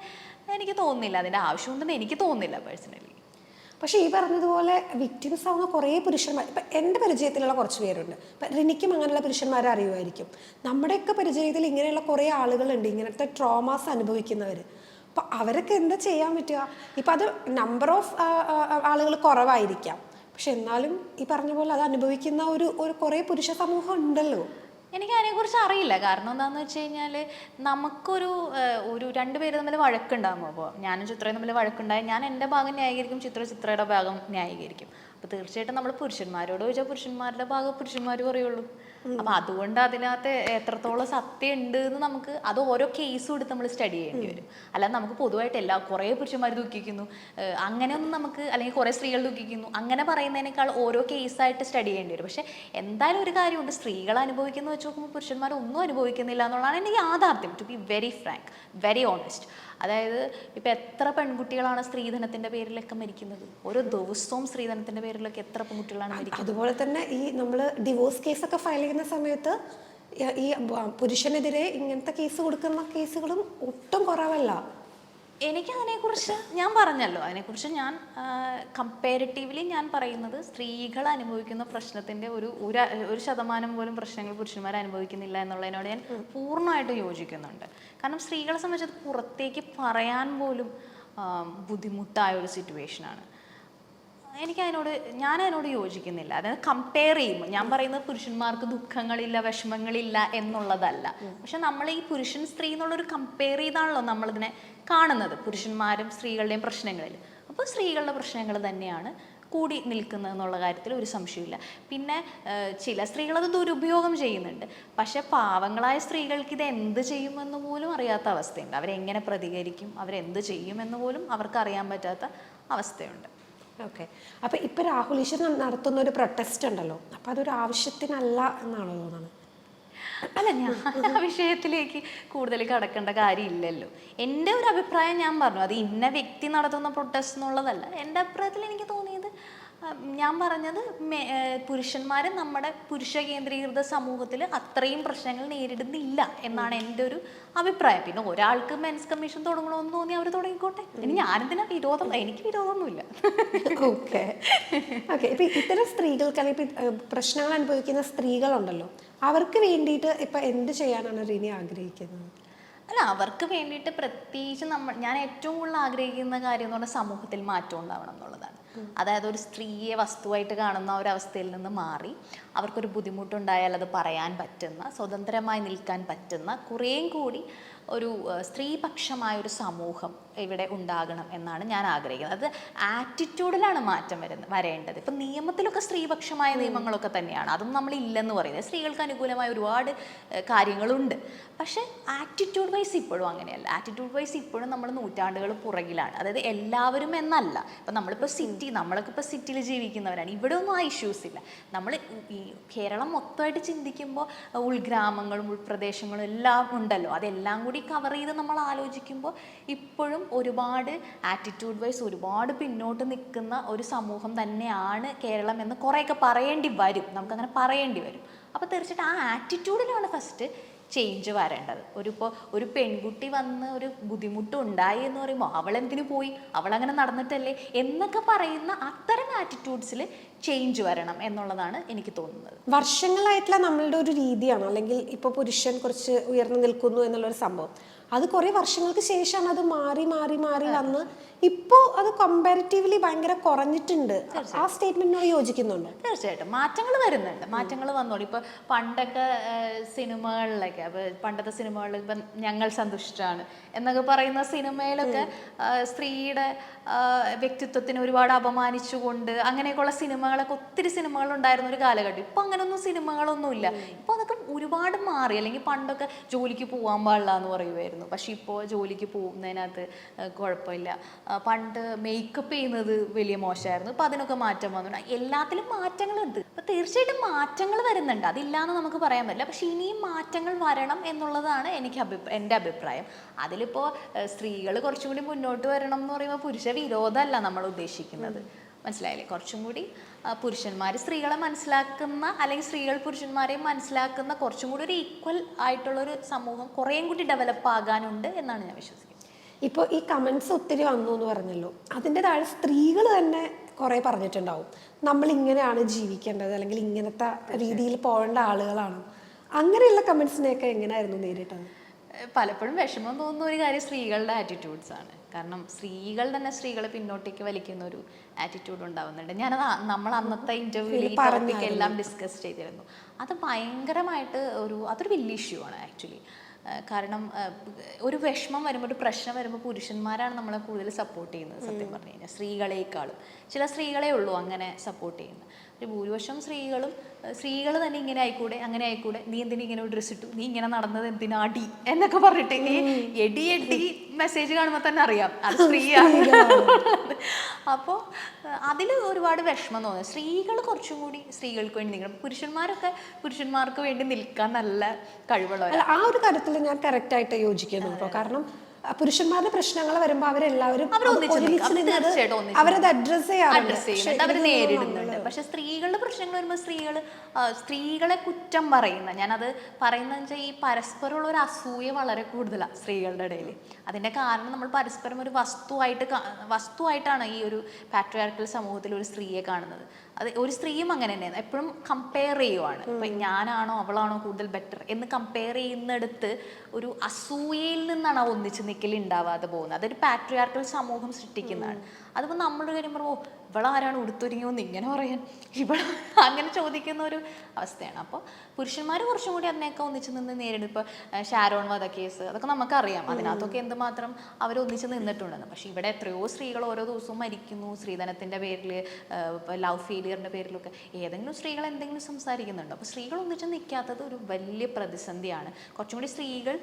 എനിക്ക് തോന്നുന്നില്ല അതിൻ്റെ ആവശ്യമുണ്ടെന്ന് എനിക്ക് തോന്നുന്നില്ല പേഴ്സണലി. പക്ഷേ ഈ പറഞ്ഞതുപോലെ വിക്ടിംസ് ആവുന്ന കുറേ പുരുഷന്മാർ ഇപ്പം എൻ്റെ പരിചയത്തിലുള്ള കുറച്ച് പേരുണ്ട്. ഇപ്പം എനിക്കും അങ്ങനെയുള്ള പുരുഷന്മാരെ അറിയുമായിരിക്കും. നമ്മുടെയൊക്കെ പരിചയത്തിൽ ഇങ്ങനെയുള്ള കുറേ ആളുകളുണ്ട്, ഇങ്ങനത്തെ ട്രോമാസ് അനുഭവിക്കുന്നവർ. അപ്പം അവരൊക്കെ എന്താ ചെയ്യാൻ പറ്റുക? ഇപ്പം അത് നമ്പർ ഓഫ് ആളുകൾ കുറവായിരിക്കാം, പക്ഷെ എന്നാലും ഈ പറഞ്ഞ പോലെ അത് അനുഭവിക്കുന്ന ഒരു കുറേ പുരുഷ സമൂഹം ഉണ്ടല്ലോ. എനിക്ക് അതിനെക്കുറിച്ച് അറിയില്ല. കാരണം എന്താണെന്ന് വെച്ച് കഴിഞ്ഞാൽ ഒരു രണ്ടുപേര് തമ്മിൽ വഴക്കുണ്ടാകുമ്പോൾ, അപ്പോൾ ഞാനും ചിത്രയും തമ്മിൽ വഴക്കുണ്ടായി, ഞാൻ എൻ്റെ ഭാഗം ന്യായീകരിക്കും, ചിത്രയുടെ ഭാഗം ന്യായീകരിക്കും. അപ്പോൾ തീർച്ചയായിട്ടും നമ്മൾ പുരുഷന്മാരോട് ചോദിച്ചാൽ പുരുഷന്മാരുടെ ഭാഗം പുരുഷന്മാർ പറയുള്ളൂ. അപ്പം അതുകൊണ്ട് അതിനകത്ത് എത്രത്തോളം സത്യം ഉണ്ട് എന്ന് നമുക്ക് അത് ഓരോ കേസും എടുത്ത് നമ്മൾ സ്റ്റഡി ചെയ്യേണ്ടി വരും. അല്ലാതെ നമുക്ക് പൊതുവായിട്ട് കുറേ പുരുഷന്മാർ ദുഃഖിക്കുന്നു അങ്ങനെയൊന്നും നമുക്ക്, അല്ലെങ്കിൽ കുറേ സ്ത്രീകൾ ദുഃഖിക്കുന്നു അങ്ങനെ പറയുന്നതിനേക്കാൾ ഓരോ കേസായിട്ട് സ്റ്റഡി ചെയ്യേണ്ടി വരും. പക്ഷെ എന്തായാലും ഒരു കാര്യമുണ്ട്, സ്ത്രീകൾ അനുഭവിക്കുന്ന വെച്ച് നോക്കുമ്പോൾ പുരുഷന്മാർ ഒന്നും അനുഭവിക്കുന്നില്ല എന്നുള്ളതാണ് എൻ്റെ യാഥാർത്ഥ്യം. To be very frank, very honest. അതായത് ഇപ്പം എത്ര പെൺകുട്ടികളാണ് സ്ത്രീധനത്തിൻ്റെ പേരിലൊക്കെ മരിക്കുന്നത്? ഓരോ ദിവസവും സ്ത്രീധനത്തിൻ്റെ പേരിലൊക്കെ എത്ര പെൺകുട്ടികളാണ് മരിക്കുന്നത്? അതുപോലെ തന്നെ ഈ നമ്മൾ ഡിവോഴ്സ് കേസൊക്കെ ഫയൽ ചെയ്യുന്ന സമയത്ത് ഈ പുരുഷനെതിരെ ഇങ്ങനത്തെ കേസ് കൊടുക്കുന്ന കേസുകളും ഒട്ടും കുറവല്ല. എനിക്കതിനെക്കുറിച്ച് ഞാൻ പറഞ്ഞല്ലോ, അതിനെക്കുറിച്ച് ഞാൻ കമ്പാരിറ്റീവ്ലി ഞാൻ പറയുന്നത് സ്ത്രീകൾ അനുഭവിക്കുന്ന പ്രശ്നത്തിൻ്റെ ഒരു ശതമാനം പോലും പ്രശ്നങ്ങൾ പുരുഷന്മാർ അനുഭവിക്കുന്നില്ല എന്നുള്ളതിനോട് ഞാൻ പൂർണ്ണമായിട്ട് യോജിക്കുന്നുണ്ട്. കാരണം സ്ത്രീകളെ സംബന്ധിച്ചത് പുറത്തേക്ക് പറയാൻ പോലും ബുദ്ധിമുട്ടായ ഒരു സിറ്റുവേഷനാണ്. ഞാൻ അതിനോട് യോജിക്കുന്നില്ല. അതായത് കമ്പയർ ചെയ്യുമ്പോൾ ഞാൻ പറയുന്നത് പുരുഷന്മാർക്ക് ദുഃഖങ്ങളില്ല വിഷമങ്ങളില്ല എന്നുള്ളതല്ല. പക്ഷെ നമ്മൾ ഈ പുരുഷൻ സ്ത്രീ എന്നുള്ളൊരു കമ്പയർ ചെയ്താണല്ലോ നമ്മളിതിനെ കാണുന്നത്, പുരുഷന്മാരും സ്ത്രീകളുടെയും പ്രശ്നങ്ങളിൽ. അപ്പോൾ സ്ത്രീകളുടെ പ്രശ്നങ്ങൾ തന്നെയാണ് കൂടി നിൽക്കുന്നത് എന്നുള്ള കാര്യത്തിൽ ഒരു സംശയമില്ല. പിന്നെ ചില സ്ത്രീകളത് ദുരുപയോഗം ചെയ്യുന്നുണ്ട്. പക്ഷെ പാവങ്ങളായ സ്ത്രീകൾക്ക് ഇത് എന്ത് ചെയ്യുമെന്ന് പോലും അറിയാത്ത അവസ്ഥയുണ്ട്. അവരെങ്ങനെ പ്രതികരിക്കും, അവരെന്ത് ചെയ്യുമെന്ന് പോലും അവർക്ക് അറിയാൻ പറ്റാത്ത അവസ്ഥയുണ്ട്. ഓക്കെ. അപ്പം ഇപ്പം രാഹുൽ ഈശ്വർ നടത്തുന്ന ഒരു പ്രൊട്ടസ്റ്റ് ഉണ്ടല്ലോ, അപ്പം അതൊരു ആവശ്യത്തിനല്ല എന്നാണോ തോന്നുന്നത്? അല്ല, ഞാൻ ആ വിഷയത്തിലേക്ക് കൂടുതൽ കടക്കേണ്ട കാര്യമില്ലല്ലോ. എൻ്റെ ഒരു അഭിപ്രായം ഞാൻ പറഞ്ഞു, അത് ഇന്ന വ്യക്തി നടത്തുന്ന പ്രൊട്ടസ്റ്റ് എന്നുള്ളതല്ല. എൻ്റെ അഭിപ്രായത്തിൽ എനിക്ക് തോന്നിയത്, ഞാൻ പറഞ്ഞത് പുരുഷന്മാർ നമ്മുടെ പുരുഷ കേന്ദ്രീകൃത സമൂഹത്തിൽ അത്രയും പ്രശ്നങ്ങൾ നേരിടുന്നില്ല എന്നാണ് എൻ്റെ ഒരു അഭിപ്രായം. പിന്നെ ഒരാൾക്ക് മെൻസ് കമ്മീഷൻ തുടങ്ങണമെന്ന് തോന്നി അവർ തുടങ്ങിക്കോട്ടെ. ഇനി ഞാനെന്തിനാ വിരോധം? എനിക്ക് വിരോധമൊന്നുമില്ല. Okay okay. ഇപ്പം ഇത്തരം സ്ത്രീകൾക്ക് അല്ലെങ്കിൽ പ്രശ്നങ്ങൾ അനുഭവിക്കുന്ന സ്ത്രീകളുണ്ടല്ലോ, അവർക്ക് വേണ്ടിയിട്ട് ഇപ്പം എന്ത് ചെയ്യാനാണ് റിനി ആഗ്രഹിക്കുന്നത്? അല്ല, അവർക്ക് വേണ്ടിയിട്ട് പ്രത്യേകിച്ച് ഞാൻ ഏറ്റവും കൂടുതൽ ആഗ്രഹിക്കുന്ന കാര്യം എന്ന് പറഞ്ഞാൽ സമൂഹത്തിൽ മാറ്റം ഉണ്ടാവണം എന്നുള്ളതാണ്. അതായത് ഒരു സ്ത്രീയെ വസ്തുവായിട്ട് കാണുന്ന ഒരവസ്ഥയിൽ നിന്ന് മാറി അവർക്കൊരു ബുദ്ധിമുട്ടുണ്ടായാൽ അത് പറയാൻ പറ്റുന്ന, സ്വതന്ത്രമായി നിൽക്കാൻ പറ്റുന്ന, കുറേയും കൂടി ഒരു സ്ത്രീപക്ഷമായ ഒരു സമൂഹം ഇവിടെ ഉണ്ടാകണം എന്നാണ് ഞാൻ ആഗ്രഹിക്കുന്നത്. അത് ആറ്റിറ്റ്യൂഡിലാണ് മാറ്റം വരേണ്ടത്. ഇപ്പം നിയമത്തിലൊക്കെ സ്ത്രീപക്ഷമായ നിയമങ്ങളൊക്കെ തന്നെയാണ്, അതൊന്നും നമ്മൾ ഇല്ലെന്ന് പറയുന്നത്. സ്ത്രീകൾക്ക് അനുകൂലമായ ഒരുപാട് കാര്യങ്ങളുണ്ട്. പക്ഷേ ആറ്റിറ്റ്യൂഡ് വൈസ് ഇപ്പോഴും അങ്ങനെയല്ല. ആറ്റിറ്റ്യൂഡ് വൈസ് ഇപ്പോഴും നമ്മൾ നൂറ്റാണ്ടുകൾ പുറകിലാണ്. അതായത് എല്ലാവരും എന്നല്ല. ഇപ്പം നമ്മളൊക്കെ ഇപ്പോൾ സിറ്റിയിൽ ജീവിക്കുന്നവരാണ്. ഇവിടെ ഒന്നും ആ ഇഷ്യൂസ് ഇല്ല. നമ്മൾ ഈ കേരളം മൊത്തമായിട്ട് ചിന്തിക്കുമ്പോൾ ഉൾഗ്രാമങ്ങളും ഉൾപ്രദേശങ്ങളും എല്ലാം ഉണ്ടല്ലോ. അതെല്ലാം കൂടി കവർ ചെയ്ത് നമ്മൾ ആലോചിക്കുമ്പോൾ ഇപ്പോഴും ഒരുപാട് ആറ്റിറ്റ്യൂഡ് വൈസ് ഒരുപാട് പിന്നോട്ട് നിൽക്കുന്ന ഒരു സമൂഹം തന്നെയാണ് കേരളം എന്ന് കുറേയൊക്കെ പറയേണ്ടി വരും. നമുക്കങ്ങനെ പറയേണ്ടി വരും. അപ്പോൾ തീർച്ചയായിട്ടും ആ ആറ്റിറ്റ്യൂഡിലാണ് ഫസ്റ്റ് ചേഞ്ച് വരേണ്ടത്. ഒരു പെൺകുട്ടി വന്ന് ഒരു ബുദ്ധിമുട്ടുണ്ടായി എന്ന് പറയുമ്പോൾ അവളെന്തിനു പോയി, അവളങ്ങനെ നടന്നിട്ടല്ലേ എന്നൊക്കെ പറയുന്ന അത്തരം ആറ്റിറ്റ്യൂഡ്സിൽ ചേഞ്ച് വരണം എന്നുള്ളതാണ് എനിക്ക് തോന്നുന്നത്. വർഷങ്ങളായിട്ടുള്ള നമ്മളുടെ ഒരു രീതിയാണ്, അല്ലെങ്കിൽ ഇപ്പോൾ പുരുഷൻ കുറച്ച് ഉയർന്നു നിൽക്കുന്നു എന്നുള്ളൊരു സംഭവം, അത് കുറേ വർഷങ്ങൾക്ക് ശേഷമാണ് അത് മാറി മാറി മാറി വന്ന് ഇപ്പോൾ അത് കമ്പാരിറ്റീവ്ലി ഭയങ്കര കുറഞ്ഞിട്ടുണ്ട്. ആ സ്റ്റേറ്റ്മെന്റിനോട് യോജിക്കുന്നുണ്ട്? തീർച്ചയായിട്ടും മാറ്റങ്ങൾ വരുന്നുണ്ട്. മാറ്റങ്ങൾ വന്നോളൂ. ഇപ്പോൾ പണ്ടൊക്കെ സിനിമകളിലൊക്കെ, പണ്ടത്തെ സിനിമകളിൽ ഇപ്പം ഞങ്ങൾ സന്തുഷ്ടരാണ് എന്നൊക്കെ പറയുന്ന സിനിമയിലൊക്കെ സ്ത്രീയുടെ വ്യക്തിത്വത്തിന് ഒരുപാട് അപമാനിച്ചുകൊണ്ട് അങ്ങനെയൊക്കെയുള്ള സിനിമകളൊക്കെ ഒത്തിരി സിനിമകളുണ്ടായിരുന്ന ഒരു കാലഘട്ടം. ഇപ്പം അങ്ങനെയൊന്നും സിനിമകളൊന്നുമില്ല. ഇപ്പോൾ അതൊക്കെ ഒരുപാട് മാറി. അല്ലെങ്കിൽ പണ്ടൊക്കെ ജോലിക്ക് പോകാൻ പാടില്ല എന്ന് പറയുമായിരുന്നു. പക്ഷെ ഇപ്പോൾ ജോലിക്ക് പോകുന്നതിനകത്ത് കുഴപ്പമില്ല. പണ്ട് മേക്കപ്പ് ചെയ്യുന്നത് വലിയ മോശമായിരുന്നു. ഇപ്പം അതിനൊക്കെ മാറ്റം വന്നു. എല്ലാത്തിലും മാറ്റങ്ങളുണ്ട്. അപ്പം തീർച്ചയായിട്ടും മാറ്റങ്ങൾ വരുന്നുണ്ട്, അതില്ലാന്ന് നമുക്ക് പറയാൻ പറ്റില്ല. പക്ഷെ ഇനിയും മാറ്റങ്ങൾ വരണം എന്നുള്ളതാണ് എൻ്റെ അഭിപ്രായം. അതിലിപ്പോൾ സ്ത്രീകൾ കുറച്ചും കൂടി മുന്നോട്ട് വരണം എന്ന് പറയുമ്പോൾ പുരുഷ വിരോധമല്ല നമ്മൾ ഉദ്ദേശിക്കുന്നത്. മനസ്സിലായില്ലേ? കുറച്ചും കൂടി പുരുഷന്മാർ സ്ത്രീകളെ മനസ്സിലാക്കുന്ന, അല്ലെങ്കിൽ സ്ത്രീകൾ പുരുഷന്മാരെ മനസ്സിലാക്കുന്ന കുറച്ചും കൂടി ഒരു ഈക്വൽ ആയിട്ടുള്ളൊരു സമൂഹം കുറേയും കൂടി ഡെവലപ്പ് ആകാനുണ്ട് എന്നാണ് ഞാൻ വിശ്വസിക്കുന്നത്. ഇപ്പോൾ ഈ കമൻസ് ഒത്തിരി വന്നു എന്ന് പറഞ്ഞല്ലോ, അതിൻ്റെ താഴെ സ്ത്രീകൾ തന്നെ കുറേ പറഞ്ഞിട്ടുണ്ടാവും നമ്മൾ ഇങ്ങനെയാണ് ജീവിക്കേണ്ടത്, അല്ലെങ്കിൽ ഇങ്ങനത്തെ രീതിയിൽ പോകേണ്ട ആളുകളാണ്. അങ്ങനെയുള്ള കമൻസിനെയൊക്കെ എങ്ങനെയായിരുന്നു നേരിട്ടത്? പലപ്പോഴും വിഷമം തോന്നുന്ന ഒരു കാര്യം സ്ത്രീകളുടെ ആറ്റിറ്റ്യൂഡ്സ് ആണ്. കാരണം സ്ത്രീകൾ തന്നെ സ്ത്രീകളെ പിന്നോട്ടേക്ക് വലിക്കുന്ന ഒരു ആറ്റിറ്റ്യൂഡ് ഉണ്ടാവുന്നുണ്ട്. നമ്മൾ അന്നത്തെ ഇൻ്റർവ്യൂവിൽ ഈ ടോപ്പിക് എല്ലാം ഡിസ്കസ് ചെയ്തിരുന്നു. അത് ഭയങ്കരമായിട്ട് അതൊരു വലിയ ഇഷ്യൂ ആണ് ആക്ച്വലി. കാരണം ഒരു വിഷമം വരുമ്പോൾ, ഒരു പ്രശ്നം വരുമ്പോൾ പുരുഷന്മാരാണ് നമ്മളെ കൂടുതൽ സപ്പോർട്ട് ചെയ്യുന്നത്. സത്യം പറഞ്ഞു കഴിഞ്ഞാൽ സ്ത്രീകളെക്കാളും ചില സ്ത്രീകളെ ഉള്ളൂ അങ്ങനെ സപ്പോർട്ട് ചെയ്യുന്നത്. ഒരു ഭൂരിപക്ഷം സ്ത്രീകൾ തന്നെ ഇങ്ങനെ ആയിക്കൂടെ, അങ്ങനെ ആയിക്കൂടെ, നീ എന്തിനാ ഇങ്ങനെ ഡ്രസ്സ് ഇട്ടു, നീ ഇങ്ങനെ നടന്നത് എന്തിനാ, അടി എന്നൊക്കെ പറഞ്ഞിട്ട് എടി മെസ്സേജ് കാണുമ്പോൾ തന്നെ അറിയാം അത് സ്ത്രീയാണ്. അപ്പോൾ അതിൽ ഒരുപാട് വിഷമം തോന്നുന്നു. സ്ത്രീകൾ കുറച്ചും കൂടി സ്ത്രീകൾക്ക് വേണ്ടി നിൽക്കണം. പുരുഷന്മാർക്ക് വേണ്ടി നിൽക്കാൻ നല്ല കഴിവുള്ളവരാണ്. ആ ഒരു കാര്യത്തിൽ ഞാൻ കറക്റ്റായിട്ട് യോജിക്കുന്നു കേട്ടോ. കാരണം പുരുഷന്മാരുടെ പ്രശ്നങ്ങൾ വരുമ്പോൾ അവരെല്ലാവരും അവരത് അഡ്രസ് ചെയ്യുന്നുണ്ട്, അവർ നേരിടുന്നുണ്ട്. പക്ഷെ സ്ത്രീകളുടെ പ്രശ്നങ്ങൾ വരുമ്പോൾ സ്ത്രീകളെ കുറ്റം പറയുന്ന, ഞാനത് പറയുന്നതെന്ന് വെച്ചാൽ ഈ പരസ്പരമുള്ള ഒരു അസൂയ വളരെ കൂടുതലാണ് സ്ത്രീകളുടെ ഇടയിൽ. അതിൻ്റെ കാരണം നമ്മൾ പരസ്പരം ഒരു വസ്തുവായിട്ടാണ് ഈ ഒരു പാട്രിയാർക്കൽ സമൂഹത്തിൽ ഒരു സ്ത്രീയെ കാണുന്നത്. അത് ഒരു സ്ത്രീയും അങ്ങനെ തന്നെയാണ്, എപ്പോഴും കമ്പയർ ചെയ്യുവാണ്. ഇപ്പം ഞാനാണോ അവളാണോ കൂടുതൽ ബെറ്റർ എന്ന് കമ്പയർ ചെയ്യുന്നിടത്ത് ഒരു അസൂയയിൽ നിന്നാണ് ആ ഒന്നിച്ച് നിൽക്കൽ ഉണ്ടാവാതെ പോകുന്നത്. അതൊരു പാട്രിയാർക്കൽ സമൂഹം സൃഷ്ടിക്കുന്നതാണ്. അതിപ്പോൾ നമ്മൾ കഴിയുമ്പോൾ ഇവളാരാണ് ഉടുത്തൊരുങ്ങിയോന്ന് ഇങ്ങനെ പറയാൻ, ഇവിടെ അങ്ങനെ ചോദിക്കുന്ന ഒരു അവസ്ഥയാണ്. അപ്പോൾ പുരുഷന്മാർ കുറച്ചും കൂടി അതിനെയൊക്കെ ഒന്നിച്ച് നിന്ന് നേരിടും. ഇപ്പോൾ ഷാരോൺ വധക്കേസ് അതൊക്കെ നമുക്കറിയാം, അതിനകത്തൊക്കെ എന്തുമാത്രം അവർ ഒന്നിച്ച് നിന്നിട്ടുണ്ടെന്ന്. പക്ഷേ ഇവിടെ എത്രയോ സ്ത്രീകൾ ഓരോ ദിവസവും മരിക്കുന്നു സ്ത്രീധനത്തിൻ്റെ പേരിൽ, ഇപ്പോൾ ലവ് ഫെയിലിയറിൻ്റെ പേരിലൊക്കെ. ഏതെങ്കിലും സ്ത്രീകൾ എന്തെങ്കിലും സംസാരിക്കുന്നുണ്ടോ? അപ്പോൾ സ്ത്രീകൾ ഒന്നിച്ച് നിൽക്കാത്തത് ഒരു വലിയ പ്രതിസന്ധിയാണ്. കുറച്ചും കൂടി സ്ത്രീകൾ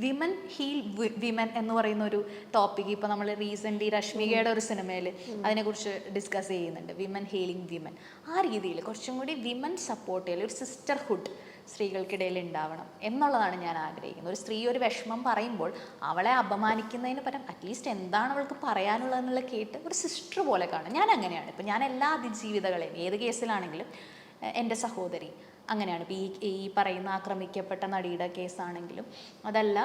വിമൻ ഹീൽ വിമൻ എന്ന് പറയുന്ന ഒരു ടോപ്പിക് ഇപ്പോൾ നമ്മൾ റീസെൻ്റ്ലി രശ്മികയുടെ ഒരു സിനിമയിൽ അതിനെക്കുറിച്ച് ഡിസ്കസ് ചെയ്യുന്നുണ്ട്, വിമൻ ഹീലിംഗ് വിമൻ. ആ രീതിയിൽ കുറച്ചും കൂടി വിമൻ സപ്പോർട്ട് ചെയ്യൽ, ഒരു സിസ്റ്റർഹുഡ് സ്ത്രീകൾക്കിടയിൽ ഉണ്ടാവണം എന്നുള്ളതാണ് ഞാൻ ആഗ്രഹിക്കുന്നത്. ഒരു സ്ത്രീ ഒരു വിഷമം പറയുമ്പോൾ അവളെ അപമാനിക്കുന്നതിന് പകരം അറ്റ്ലീസ്റ്റ് എന്താണ് അവൾക്ക് പറയാനുള്ളതെന്നുള്ള കേട്ട് ഒരു സിസ്റ്റർ പോലെ കാണും. ഞാൻ അങ്ങനെയാണ്. ഇപ്പം ഞാൻ എല്ലാ അതിജീവിതകളെയും ഏത് കേസിലാണെങ്കിലും എൻ്റെ സഹോദരി അങ്ങനെയാണ്. ഇപ്പം ഈ പറയുന്ന ആക്രമിക്കപ്പെട്ട നടിയുടെ കേസാണെങ്കിലും, അതല്ല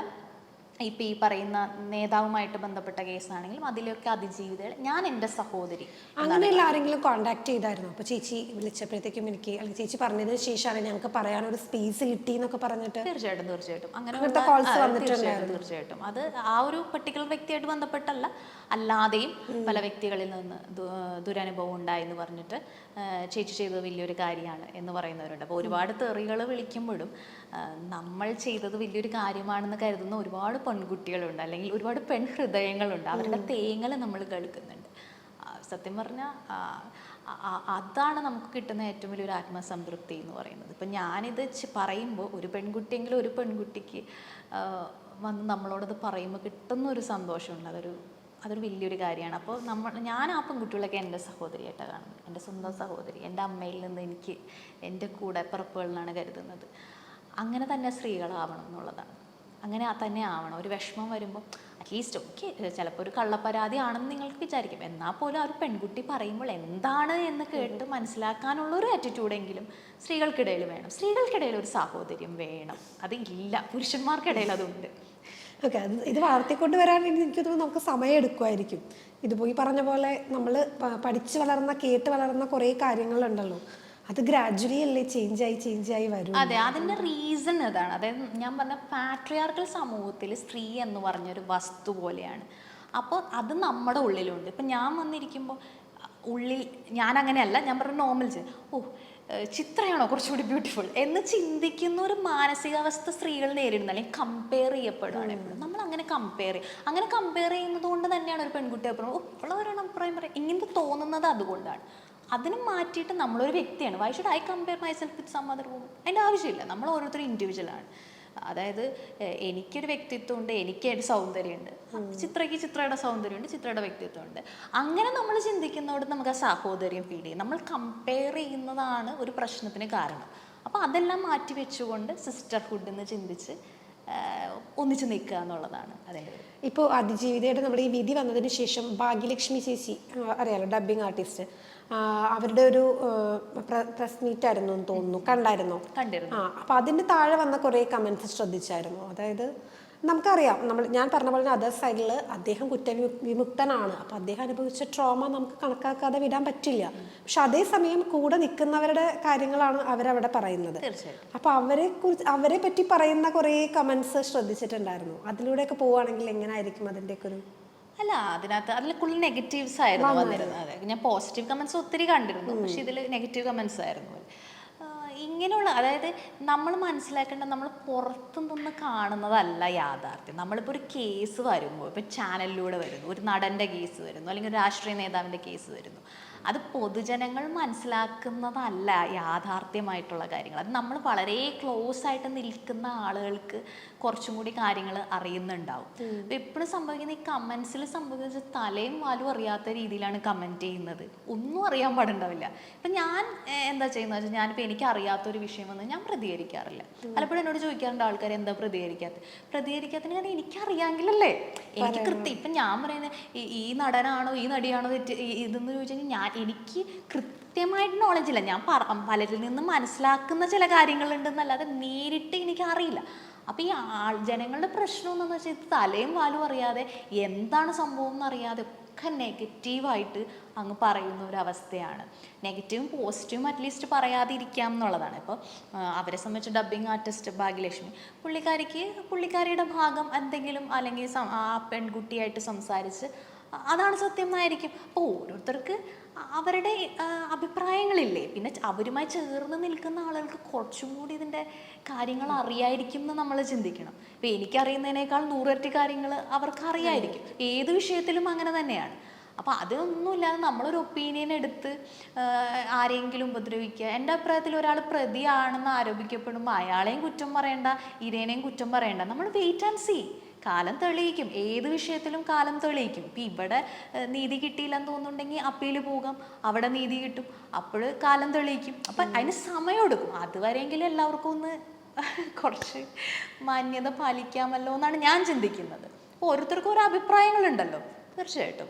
ഇപ്പം ഈ പറയുന്ന നേതാവുമായിട്ട് ബന്ധപ്പെട്ട കേസാണെങ്കിലും അതിലൊക്കെ അതിജീവിതകൾ ഞാൻ എൻ്റെ സഹോദരി. അങ്ങനെയുള്ള ആരെങ്കിലും കോൺടാക്ട് ചെയ്തായിരുന്നു? അപ്പോൾ ചേച്ചി വിളിച്ചപ്പോഴത്തേക്കും എനിക്ക്, അല്ലെങ്കിൽ ചേച്ചി പറഞ്ഞതിന് ശേഷമാണ് ഞങ്ങൾക്ക് പറയാനൊരു സ്പേസ് കിട്ടി എന്നൊക്കെ പറഞ്ഞിട്ട്? തീർച്ചയായിട്ടും അങ്ങനെ കോൾസ് വന്നിട്ടുണ്ടായിരുന്നു. തീർച്ചയായിട്ടും അത് ആ ഒരു പർട്ടിക്കുലർ വ്യക്തിയായിട്ട് ബന്ധപ്പെട്ടല്ല, അല്ലാതെയും പല വ്യക്തികളിൽ നിന്ന് ദുരനുഭവം ഉണ്ടായെന്ന് പറഞ്ഞിട്ട് ചേച്ചി ചെയ്തത് വലിയൊരു കാര്യമാണ് എന്ന് പറയുന്നവരുണ്ട്. അപ്പോൾ ഒരുപാട് തെറികൾ വിളിക്കുമ്പോഴും നമ്മൾ ചെയ്തത് വലിയൊരു കാര്യമാണെന്ന് കരുതുന്ന ഒരുപാട് പെൺകുട്ടികളുണ്ട്, അല്ലെങ്കിൽ ഒരുപാട് പെൺഹൃദയങ്ങളുണ്ട്, അവരുടെ തേങ്ങൽ നമ്മൾ കേൾക്കുന്നുണ്ട്. സത്യം പറഞ്ഞാൽ അതാണ് നമുക്ക് കിട്ടുന്ന ഏറ്റവും വലിയൊരു ആത്മസംതൃപ്തി എന്ന് പറയുന്നത്. ഇപ്പം ഞാനിത് പറയുമ്പോൾ ഒരു പെൺകുട്ടിയെങ്കിലും ഒരു പെൺകുട്ടിക്ക് വന്ന് നമ്മളോടത് പറയുമ്പോൾ കിട്ടുന്ന ഒരു സന്തോഷമുണ്ട്. അതൊരു വലിയൊരു കാര്യമാണ്. അപ്പോൾ ഞാൻ ആ പെൺകുട്ടികളൊക്കെ എൻ്റെ സഹോദരിയായിട്ടാണ് കാണുന്നത്, എൻ്റെ സ്വന്തം സഹോദരി, എൻ്റെ അമ്മയിൽ നിന്ന് എനിക്ക് എൻ്റെ കൂടെ പിറപ്പുകളിലാണ് കരുതുന്നത്. അങ്ങനെ തന്നെ സ്ത്രീകളാവണം എന്നുള്ളതാണ്. അങ്ങനെ തന്നെ ആവണം. ഒരു വിഷമം വരുമ്പോൾ അറ്റ്ലീസ്റ്റ് ഓക്കെ, ചിലപ്പോൾ ഒരു കള്ളപ്പരാതി ആണെന്ന് നിങ്ങൾക്ക് വിചാരിക്കും, എന്നാൽ പോലും ആ ഒരു പെൺകുട്ടി പറയുമ്പോൾ എന്താണ് എന്ന് കേട്ട് മനസ്സിലാക്കാനുള്ള ഒരു ആറ്റിറ്റ്യൂഡെങ്കിലും സ്ത്രീകൾക്കിടയിൽ വേണം. സ്ത്രീകൾക്കിടയിൽ ഒരു സാഹോദര്യം വേണം. അത് ഇല്ല, പുരുഷന്മാർക്കിടയിൽ അതുണ്ട്. ഓക്കെ, ഇത് വളർത്തിക്കൊണ്ട് വരാൻ എനിക്ക് തോന്നുന്നു നമുക്ക് സമയം എടുക്കുമായിരിക്കും. ഇതിപ്പോൾ ഈ പറഞ്ഞ പോലെ നമ്മൾ പഠിച്ചു വളർന്ന കേട്ട് വളർന്ന കുറേ കാര്യങ്ങളുണ്ടല്ലോ, അത് ഗ്രാജുവലി അല്ലേ ചേഞ്ചായി വരും. അതെ, അതിൻ്റെ റീസൺ അതാണ്. അതായത് ഞാൻ പറഞ്ഞ പാട്രിയാർക്കൽ സമൂഹത്തിൽ സ്ത്രീ എന്ന് പറഞ്ഞൊരു വസ്തു പോലെയാണ്. അപ്പോൾ അത് നമ്മുടെ ഉള്ളിലുണ്ട്. ഇപ്പം ഞാൻ വന്നിരിക്കുമ്പോൾ ഉള്ളിൽ ഞാൻ അങ്ങനെയല്ല, ഞാൻ പറഞ്ഞ നോർമൽ ചിത്രയാണോ കുറച്ചുകൂടി ബ്യൂട്ടിഫുൾ എന്ന് ചിന്തിക്കുന്ന ഒരു മാനസികാവസ്ഥ സ്ത്രീകൾ നേരിടുന്ന, അല്ലെങ്കിൽ കമ്പയർ ചെയ്യപ്പെടുകയാണ് എപ്പോഴും. നമ്മൾ അങ്ങനെ കമ്പയർ ചെയ്യുന്നത് കൊണ്ട് തന്നെയാണ് ഒരു പെൺകുട്ടി അഭിപ്രായം ഉള്ളവരാണ് അഭിപ്രായം പറയും ഇങ്ങനത്തെ തോന്നുന്നത്. അതുകൊണ്ടാണ് അതിന് മാറ്റിയിട്ട് നമ്മളൊരു വ്യക്തിയാണ്. Why should I compare myself with some other woman? അതിൻ്റെ ആവശ്യമില്ല. നമ്മൾ ഓരോരുത്തരും ഇൻഡിവിജ്വലാണ്. അതായത് എനിക്കൊരു വ്യക്തിത്വമുണ്ട്, എനിക്കൊരു സൗന്ദര്യമുണ്ട്, ചിത്രയുടെ സൗന്ദര്യമുണ്ട്, ചിത്രയുടെ വ്യക്തിത്വമുണ്ട്. അങ്ങനെ നമ്മൾ ചിന്തിക്കുന്നതോട് നമുക്ക് ആ സാഹോദര്യം ഫീൽ ചെയ്യും. നമ്മൾ കമ്പയർ ചെയ്യുന്നതാണ് ഒരു പ്രശ്നത്തിന് കാരണം. അപ്പോൾ അതെല്ലാം മാറ്റി വെച്ചുകൊണ്ട് സിസ്റ്റർഹുഡ് എന്ന് ചിന്തിച്ച് ഒന്നിച്ച് നിൽക്കുക എന്നുള്ളതാണ് അതിൻ്റെ. ഇപ്പോൾ അതിജീവിതയുടെ നമ്മുടെ ഈ വിധി വന്നതിന് ശേഷം ഭാഗ്യലക്ഷ്മി ചേച്ചി, അറിയാലോ, ഡബ്ബിങ് ആർട്ടിസ്റ്റ്, അവരുടെ ഒരു പ്രസ് മീറ്റ് ആയിരുന്നു എന്ന് തോന്നുന്നു, കണ്ടായിരുന്നു? അപ്പൊ അതിന്റെ താഴെ വന്ന കുറെ കമന്റ്സ് ശ്രദ്ധിച്ചായിരുന്നു? അതായത് നമുക്കറിയാം, ഞാൻ പറഞ്ഞ പോലെ അതർ സൈഡിൽ അദ്ദേഹം കുറ്റവിമുക്തനാണ്. അപ്പൊ അദ്ദേഹം അനുഭവിച്ച ട്രോമ നമുക്ക് കണക്കാക്കാതെ വിടാൻ പറ്റില്ല. പക്ഷെ അതേസമയം കൂടെ നിൽക്കുന്നവരുടെ കാര്യങ്ങളാണ് അവരവിടെ പറയുന്നത്. അപ്പൊ അവരെ പറ്റി പറയുന്ന കുറെ കമന്റ്സ് ശ്രദ്ധിച്ചിട്ടുണ്ടായിരുന്നു. അതിലൂടെയൊക്കെ പോവുകയാണെങ്കിൽ എങ്ങനെയായിരിക്കും അതിൻ്റെയൊക്കെ ഒരു? അതിൽ കൂടുതൽ നെഗറ്റീവ്സ് ആയിരുന്നു വന്നിരുന്നത്. അതെ, ഞാൻ പോസിറ്റീവ് കമന്റ്സ് ഒത്തിരി കണ്ടിരുന്നു, പക്ഷെ ഇതിൽ നെഗറ്റീവ് കമന്റ്സ് ആയിരുന്നു. ഇങ്ങനെയുള്ള, അതായത് നമ്മൾ മനസ്സിലാക്കേണ്ടത് നമ്മൾ പുറത്തു നിന്ന് കാണുന്നതല്ല യാഥാർത്ഥ്യം. നമ്മളിപ്പോൾ ഒരു കേസ് വരുമ്പോൾ, ഇപ്പോൾ ചാനലിലൂടെ വരുന്നു, ഒരു നടൻ്റെ കേസ് വരുന്നു, അല്ലെങ്കിൽ ഒരു രാഷ്ട്രീയ നേതാവിൻ്റെ കേസ് വരുന്നു, അത് പൊതുജനങ്ങൾ മനസ്സിലാക്കുന്നതല്ല യാഥാർത്ഥ്യമായിട്ടുള്ള കാര്യങ്ങൾ. അത് നമ്മൾ വളരെ ക്ലോസ് ആയിട്ട് നിൽക്കുന്ന ആളുകൾക്ക് കുറച്ചും കൂടി കാര്യങ്ങൾ അറിയുന്നുണ്ടാവും. അപ്പോൾ എപ്പോഴും സംഭവിക്കുന്ന ഈ കമൻസിൽ സംഭവിച്ച തലയും വാലും അറിയാത്ത രീതിയിലാണ് കമൻറ്റ് ചെയ്യുന്നത്. ഒന്നും അറിയാൻ പാടുണ്ടാവില്ല. ഇപ്പം ഞാൻ എന്താ ചെയ്യുന്നത് വെച്ചാൽ, ഞാനിപ്പോൾ എനിക്ക് അറിയാത്തൊരു വിഷയം വന്ന് ഞാൻ പ്രതികരിക്കാറില്ല. പലപ്പോഴും എന്നോട് ചോദിക്കാറുണ്ട് ആൾക്കാർ, എന്താ പ്രതികരിക്കാത്തതിന് കാരണം എനിക്കറിയാമെങ്കിലല്ലേ, എനിക്ക് കൃത്യം. ഇപ്പം ഞാൻ പറയുന്നത് ഈ നടനാണോ ഈ നടിയാണോ ഇതെന്ന് ചോദിച്ചാൽ എനിക്ക് കൃത്യമായിട്ട് നോളജ് ഇല്ല. ഞാൻ പലരിൽ നിന്ന് മനസ്സിലാക്കുന്ന ചില കാര്യങ്ങളുണ്ടെന്നല്ലാതെ നേരിട്ട് എനിക്ക് അറിയില്ല. അപ്പോൾ ഈ ജനങ്ങളുടെ പ്രശ്നം എന്താണെന്ന് വെച്ചാൽ, ഇത് തലയും വാലും അറിയാതെ എന്താണ് സംഭവം എന്നറിയാതെ ഒക്കെ നെഗറ്റീവായിട്ട് അങ്ങ് പറയുന്ന ഒരു അവസ്ഥയാണ്. നെഗറ്റീവും പോസിറ്റീവും അറ്റ്ലീസ്റ്റ് പറയാതിരിക്കാം എന്നുള്ളതാണ്. ഇപ്പോൾ അവരെ സംബന്ധിച്ച് ഡബ്ബിങ് ആർട്ടിസ്റ്റ് ഭാഗ്യലക്ഷ്മി, പുള്ളിക്കാരിയുടെ ഭാഗം എന്തെങ്കിലും, അല്ലെങ്കിൽ ആ പെൺകുട്ടിയായിട്ട് സംസാരിച്ച് അതാണ് സത്യം എന്നായിരിക്കും. അപ്പോൾ ഓരോരുത്തർക്ക് അവരുടെ അഭിപ്രായങ്ങളില്ലേ. പിന്നെ അവരുമായി ചേർന്ന് നിൽക്കുന്ന ആളുകൾക്ക് കുറച്ചും കൂടി ഇതിൻ്റെ കാര്യങ്ങൾ അറിയായിരിക്കും എന്ന് നമ്മൾ ചിന്തിക്കണം. ഇപ്പം എനിക്കറിയുന്നതിനേക്കാൾ 100 ഇരട്ടി കാര്യങ്ങൾ അവർക്ക് അറിയായിരിക്കും. ഏത് വിഷയത്തിലും അങ്ങനെ തന്നെയാണ്. അപ്പോൾ അതൊന്നുമില്ലാതെ നമ്മളൊരു ഒപ്പീനിയൻ എടുത്ത് ആരെങ്കിലും ഉപദ്രവിക്കുക. എൻ്റെ അഭിപ്രായത്തിൽ ഒരാൾ പ്രതിയാണെന്ന് ആരോപിക്കപ്പെടുമ്പോൾ അയാളെയും കുറ്റം പറയേണ്ട, ഇരേനെയും കുറ്റം പറയേണ്ട. നമ്മൾ വെയിറ്റ് ആൻഡ് സീ. കാലം തെളിയിക്കും. ഏത് വിഷയത്തിലും കാലം തെളിയിക്കും. ഇപ്പം ഇവിടെ നീതി കിട്ടിയില്ലെന്ന് തോന്നുന്നുണ്ടെങ്കിൽ അപ്പീൽ പോകാം, അവിടെ നീതി കിട്ടും, അപ്പോൾ കാലം തെളിയിക്കും. അപ്പം അതിന് സമയമെടുക്കും. അതുവരെയെങ്കിലും എല്ലാവർക്കും ഒന്ന് കുറച്ച് മാന്യത പാലിക്കാമല്ലോ എന്നാണ് ഞാൻ ചിന്തിക്കുന്നത്. അപ്പോൾ ഓരോരുത്തർക്കും ഓരോ അഭിപ്രായങ്ങളുണ്ടല്ലോ, തീർച്ചയായിട്ടും.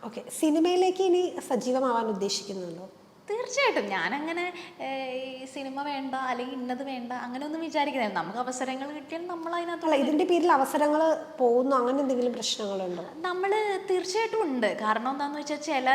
ഓക്കെ, സിനിമയിലേക്ക് ഇനി സജീവമാവാൻ ഉദ്ദേശിക്കുന്നുണ്ടോ? തീർച്ചയായിട്ടും. ഞാനങ്ങനെ ഈ സിനിമ വേണ്ട അല്ലെങ്കിൽ ഇന്നത് വേണ്ട അങ്ങനെയൊന്നും വിചാരിക്കുന്നില്ല. നമുക്ക് അവസരങ്ങൾ കിട്ടിയാൽ നമ്മൾ അതിനകത്തുള്ള, ഇതിന്റെ പേരിൽ അവസരങ്ങൾ പോകുന്നു, അങ്ങനെ എന്തെങ്കിലും പ്രശ്നങ്ങളുണ്ടോ? നമ്മൾ തീർച്ചയായിട്ടും ഉണ്ട്. കാരണം എന്താണെന്ന് വെച്ചാൽ, ചില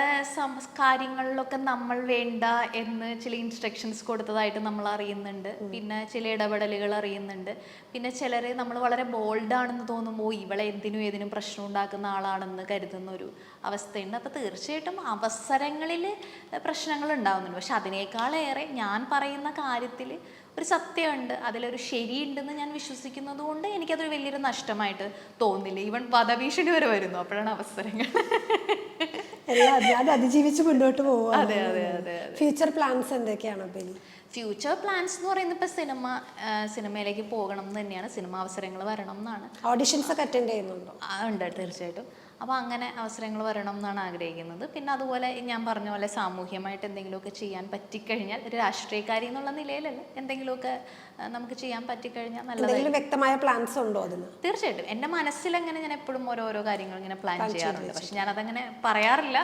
കാര്യങ്ങളിലൊക്കെ നമ്മൾ വേണ്ട എന്ന് ചില ഇൻസ്ട്രക്ഷൻസ് കൊടുത്തതായിട്ട് നമ്മൾ അറിയുന്നുണ്ട്. പിന്നെ ചില ഇടപെടലുകൾ അറിയുന്നുണ്ട്. പിന്നെ ചിലർ നമ്മൾ വളരെ ബോൾഡാണെന്ന് തോന്നുമ്പോൾ ഇവളെ എന്തിനും ഏതിനും പ്രശ്നം ഉണ്ടാക്കുന്ന ആളാണെന്ന് കരുതുന്ന ഒരു അവസ്ഥയുണ്ട്. അപ്പോൾ തീർച്ചയായിട്ടും അവസരങ്ങളിൽ പ്രശ്നങ്ങളുണ്ട്. ഉണ്ടാവുന്നുണ്ട്. പക്ഷെ അതിനേക്കാളേറെ ഞാൻ പറയുന്ന കാര്യത്തിൽ ഒരു സത്യമുണ്ട്, അതിലൊരു ശരിയുണ്ടെന്ന് ഞാൻ വിശ്വസിക്കുന്നത് കൊണ്ട് എനിക്കതൊരു വലിയൊരു നഷ്ടമായിട്ട് തോന്നില്ല. ഈവൻ വധഭീഷണി വരെ വരുന്നു അപ്പോഴാണ് അവസരങ്ങൾ. എല്ലാം അത് അതിജീവിച്ച് മുന്നോട്ട് അതെ പോവുക. അതെ അതെ അതെ. ഫ്യൂച്ചർ പ്ലാൻസ് എന്തൊക്കെയാണ് ബെനി? ഫ്യൂച്ചർ പ്ലാൻസ് എന്ന് പറയുന്നത് ഇപ്പോൾ സിനിമയിലേക്ക് പോകണം എന്ന് തന്നെയാണ്. സിനിമ അവസരങ്ങൾ വരണം എന്നാണ്. ഓഡിഷൻസ് ഒക്കെ അറ്റൻഡ് ചെയ്യുന്നുണ്ടോ? ഉണ്ട് തീർച്ചയായിട്ടും. അപ്പോൾ അങ്ങനെ അവസരങ്ങൾ വരണം എന്നാണ് ആഗ്രഹിക്കുന്നത്. പിന്നെ അതുപോലെ ഞാൻ പറഞ്ഞ പോലെ സാമൂഹ്യമായിട്ട് എന്തെങ്കിലുമൊക്കെ ചെയ്യാൻ പറ്റിക്കഴിഞ്ഞാൽ, ഒരു രാഷ്ട്രീയക്കാരി എന്നുള്ള നിലയിലല്ല, എന്തെങ്കിലുമൊക്കെ നമുക്ക് ചെയ്യാൻ പറ്റിക്കഴിഞ്ഞാൽ നല്ലതായിരിക്കും. എന്തെങ്കിലും വ്യക്തമായ പ്ലാൻസ് ഉണ്ടോ അതിന്? തീർച്ചയായിട്ടും എൻ്റെ മനസ്സിലങ്ങനെ ഞാൻ എപ്പോഴും ഓരോരോ കാര്യങ്ങൾ ഇങ്ങനെ പ്ലാൻ ചെയ്യാറുണ്ട്. പക്ഷെ ഞാനതങ്ങനെ പറയാറില്ല.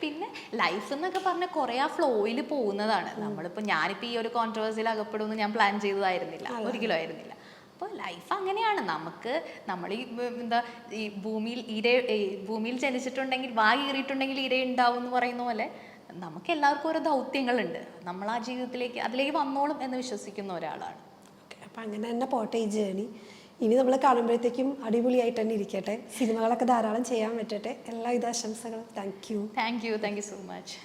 പിന്നെ ലൈഫ് എന്നൊക്കെ പറഞ്ഞാൽ കുറേ ആ ഫ്ലോയിൽ പോകുന്നതാണ്. നമ്മളിപ്പോൾ ഞാനിപ്പോൾ ഈ ഒരു കോൺട്രവേഴ്സിയിൽ അകപ്പെടുമെന്ന് ഞാൻ പ്ലാൻ ചെയ്തതായിരുന്നില്ല, ഒരിക്കലും ആയിരുന്നില്ല. അപ്പോൾ ലൈഫ് അങ്ങനെയാണ്. നമ്മൾ ഈ ഭൂമിയിൽ ജനിച്ചിട്ടുണ്ടെങ്കിൽ കീറിയിട്ടുണ്ടെങ്കിൽ ഇര ഉണ്ടാവും എന്ന് പറയുന്ന പോലെ നമുക്ക് എല്ലാവർക്കും ഓരോ ദൗത്യങ്ങളുണ്ട്. നമ്മൾ ആ ജീവിതത്തിലേക്ക് അതിലേക്ക് വന്നോളും എന്ന് വിശ്വസിക്കുന്ന ഒരാളാണ്. അപ്പം അങ്ങനെ തന്നെ പോട്ടെ ഈ ജേണി. ഇനി നമ്മൾ കാണുമ്പോഴത്തേക്കും അടിപൊളിയായിട്ട് തന്നെ ഇരിക്കട്ടെ, സിനിമകളൊക്കെ ധാരാളം ചെയ്യാൻ പറ്റട്ടെ. എല്ലാവിധ ആശംസകളും. Thank you so much.